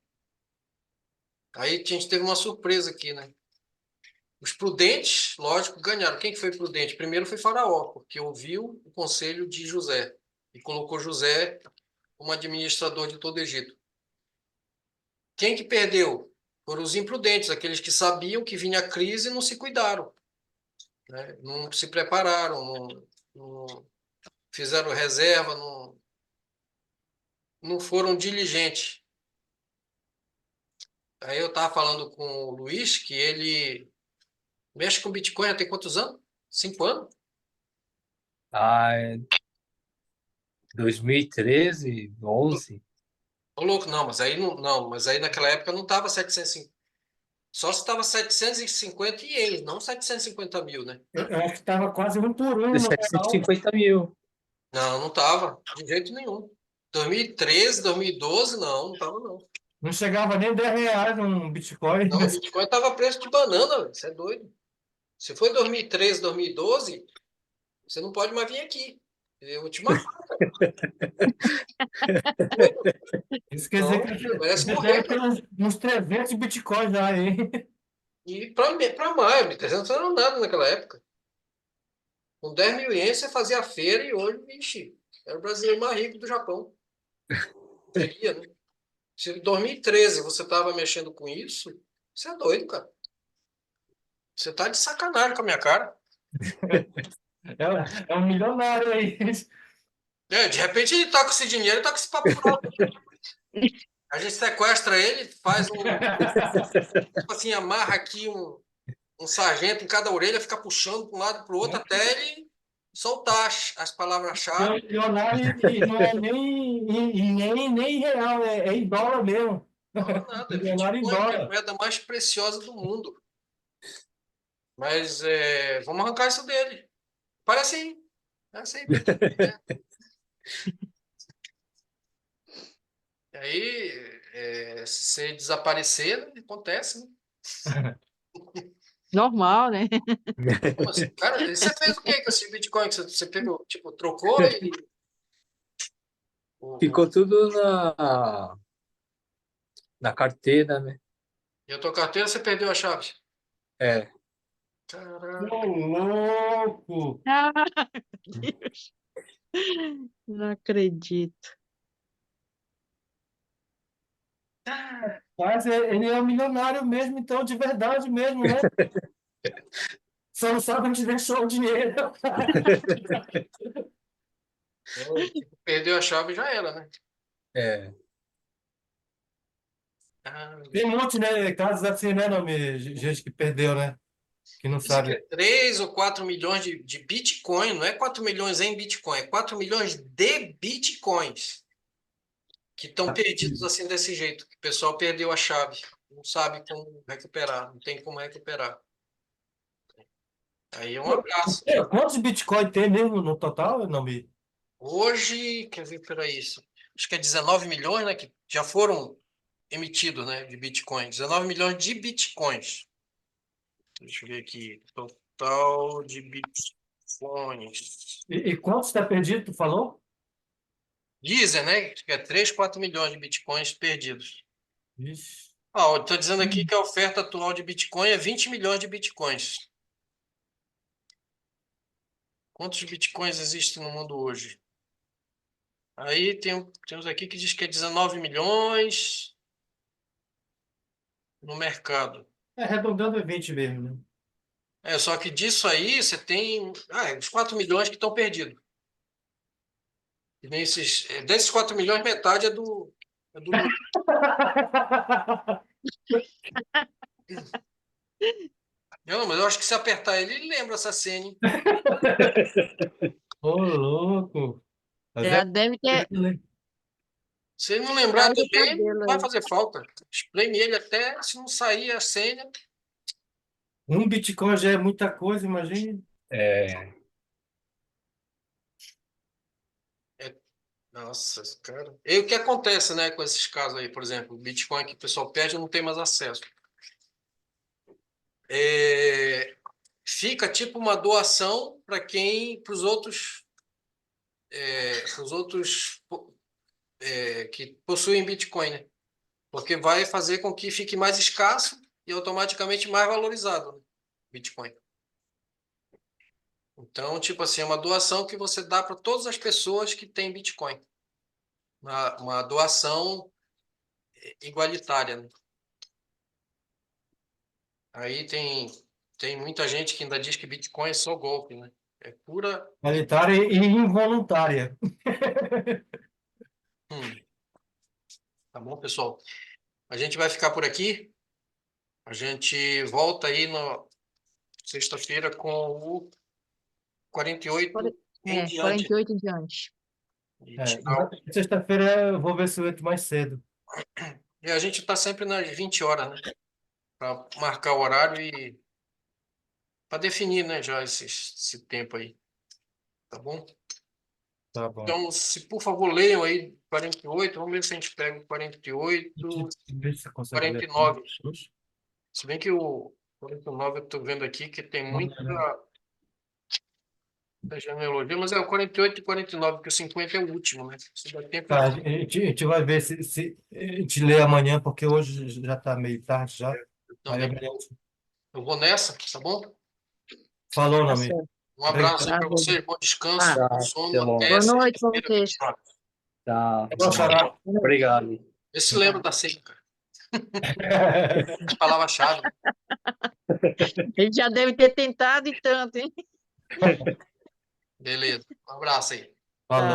Aí a gente teve uma surpresa aqui, né? Os prudentes, lógico, ganharam. Quem que foi prudente? Primeiro foi Faraó, porque ouviu o conselho de José e colocou José como administrador de todo o Egito. Quem que perdeu? Foram os imprudentes, aqueles que sabiam que vinha a crise e não se cuidaram, né? Não se prepararam, não fizeram reserva, não foram diligentes. Aí eu estava falando com o Luiz que ele mexe com Bitcoin há tem quantos anos? 5 anos? Ah, 2013, 11. Ô, louco, não, mas aí não, mas aí naquela época não estava 750, só se estava 750 ienes, não 750 mil, né? Eu acho que estava quase um por um no real. 750 mil. Não, não estava, de jeito nenhum. 2013, 2012, não estava não. Não chegava nem R$ 10 um Bitcoin. Não, o Bitcoin estava a preço de banana, velho, você é doido. Se foi 2013, 2012, você não pode mais vir aqui. Eu vou te matar. Isso quer dizer Não, que merece já morrer. deve ter uns 300 Bitcoins já aí. E para maio, 1.300 não era nada naquela época. Com 10 mil ienes você fazia a feira e hoje, vixe, era o brasileiro mais rico do Japão. Seria, né? Se em 2013 você estava mexendo com isso, você é doido, cara. Você tá de sacanagem com a minha cara. É um milionário aí. De repente ele tá com esse dinheiro e tá com esse papo pronto. A gente sequestra ele, faz tipo assim, amarra aqui um sargento em cada orelha, fica puxando para um lado para o outro até ele soltar as É palavras-chave. um milionário e não é nem real, é em dólar mesmo. Não, nada, é Milionário em Bitcoin, que é a dólar. moeda mais preciosa do mundo. Mas vamos arrancar isso dele. Parece aí. Parece aí. E aí, se você desaparecer, né, acontece, né? Normal, né? Como assim? Cara, você fez o que com esse Bitcoin que você pegou? Tipo, trocou e. Ficou tudo na carteira, né? E a tua carteira você perdeu a chave. É. Caraca. Ô, louco! Ah, Deus, não acredito. Mas ele é um milionário mesmo, então, de verdade mesmo, né? Só não sabe onde deixou o dinheiro. Tipo, perdeu a chave e já era, né? É. Ah, Tem um monte, né? Casos assim, né, nome? Gente que perdeu, né? Que não dizem que é sabe. 3 ou 4 milhões de Bitcoin, não é 4 milhões em Bitcoin, é 4 milhões de Bitcoins que estão perdidos assim desse jeito. Que o pessoal perdeu a chave, não sabe como recuperar, não tem como recuperar. Aí é um abraço. Quantos Bitcoin tem mesmo no total, nome? Hoje, quer ver, peraí, isso. Acho que é 19 milhões, né, que já foram emitidos, né, de Bitcoin. 19 milhões de Bitcoins. Deixa eu ver aqui. Total de Bitcoins. E quantos está perdido, tu falou? Dizem, né, que é 3, 4 milhões de Bitcoins perdidos. Ixi. Ah, estou dizendo aqui que a oferta atual de Bitcoin é 20 milhões de Bitcoins. Quantos Bitcoins existem no mundo hoje? Aí temos aqui que diz que é 19 milhões no mercado. Arredondando é 20 mesmo, né? Só que disso aí você tem uns 4 milhões que estão perdidos. E desses 4 milhões, metade é do Lula. Não, mas eu acho que se apertar ele, ele lembra essa cena, hein? Ô, louco! Mas Já deve ter né? Se ele não lembrar caído o também, não cabelo vai aí. fazer falta. Espreme ele até se não sair a senha. Um Bitcoin já é muita coisa, imagine. É, Nossa, cara. E o que acontece, né, com esses casos aí, por exemplo, o Bitcoin que o pessoal perde não tem mais acesso. É, fica tipo uma doação para os outros que possuem Bitcoin, né? Porque vai fazer com que fique mais escasso e automaticamente mais valorizado, né, Bitcoin. Então, tipo assim, é uma doação que você dá para todas as pessoas que têm Bitcoin. Uma doação igualitária, né? Aí tem muita gente que ainda diz que Bitcoin é só golpe, né? É pura. Humanitária e involuntária. Hum, tá bom, pessoal? A gente vai ficar por aqui. A gente volta aí na sexta-feira com o 48 em diante. 48 em diante. E, É, tchau. sexta-feira eu vou ver se eu entro mais cedo. E a gente está sempre nas 20 horas, né? Para marcar o horário e para definir, né, já esse tempo aí. Tá bom? Tá bom. Então, se por favor leiam aí 48, vamos ver se a gente pega o 48, Vê se você consegue ler. 49. Se bem que o 49 eu estou vendo aqui que tem muita genealogia, mas é o 48 e 49, porque o 50 é o último, né? Se dá tempo, Tá, a gente vai ver se a gente lê amanhã, porque hoje já está meio tarde já. Aí também. amanhã. Eu vou nessa, tá bom? Falou, Tá amigo. certo. Um abraço aí Tá para bom. vocês, bom descanso, Ah, bom tá, sono, até logo. até boa noite para sexta-feira, vocês. 24. Tá. Tá bom, Xará. Obrigado. Vê se lembra da seca, cara. As palavras-chave. Ele já deve ter tentado e tanto, hein? Beleza. Um abraço aí. Falou.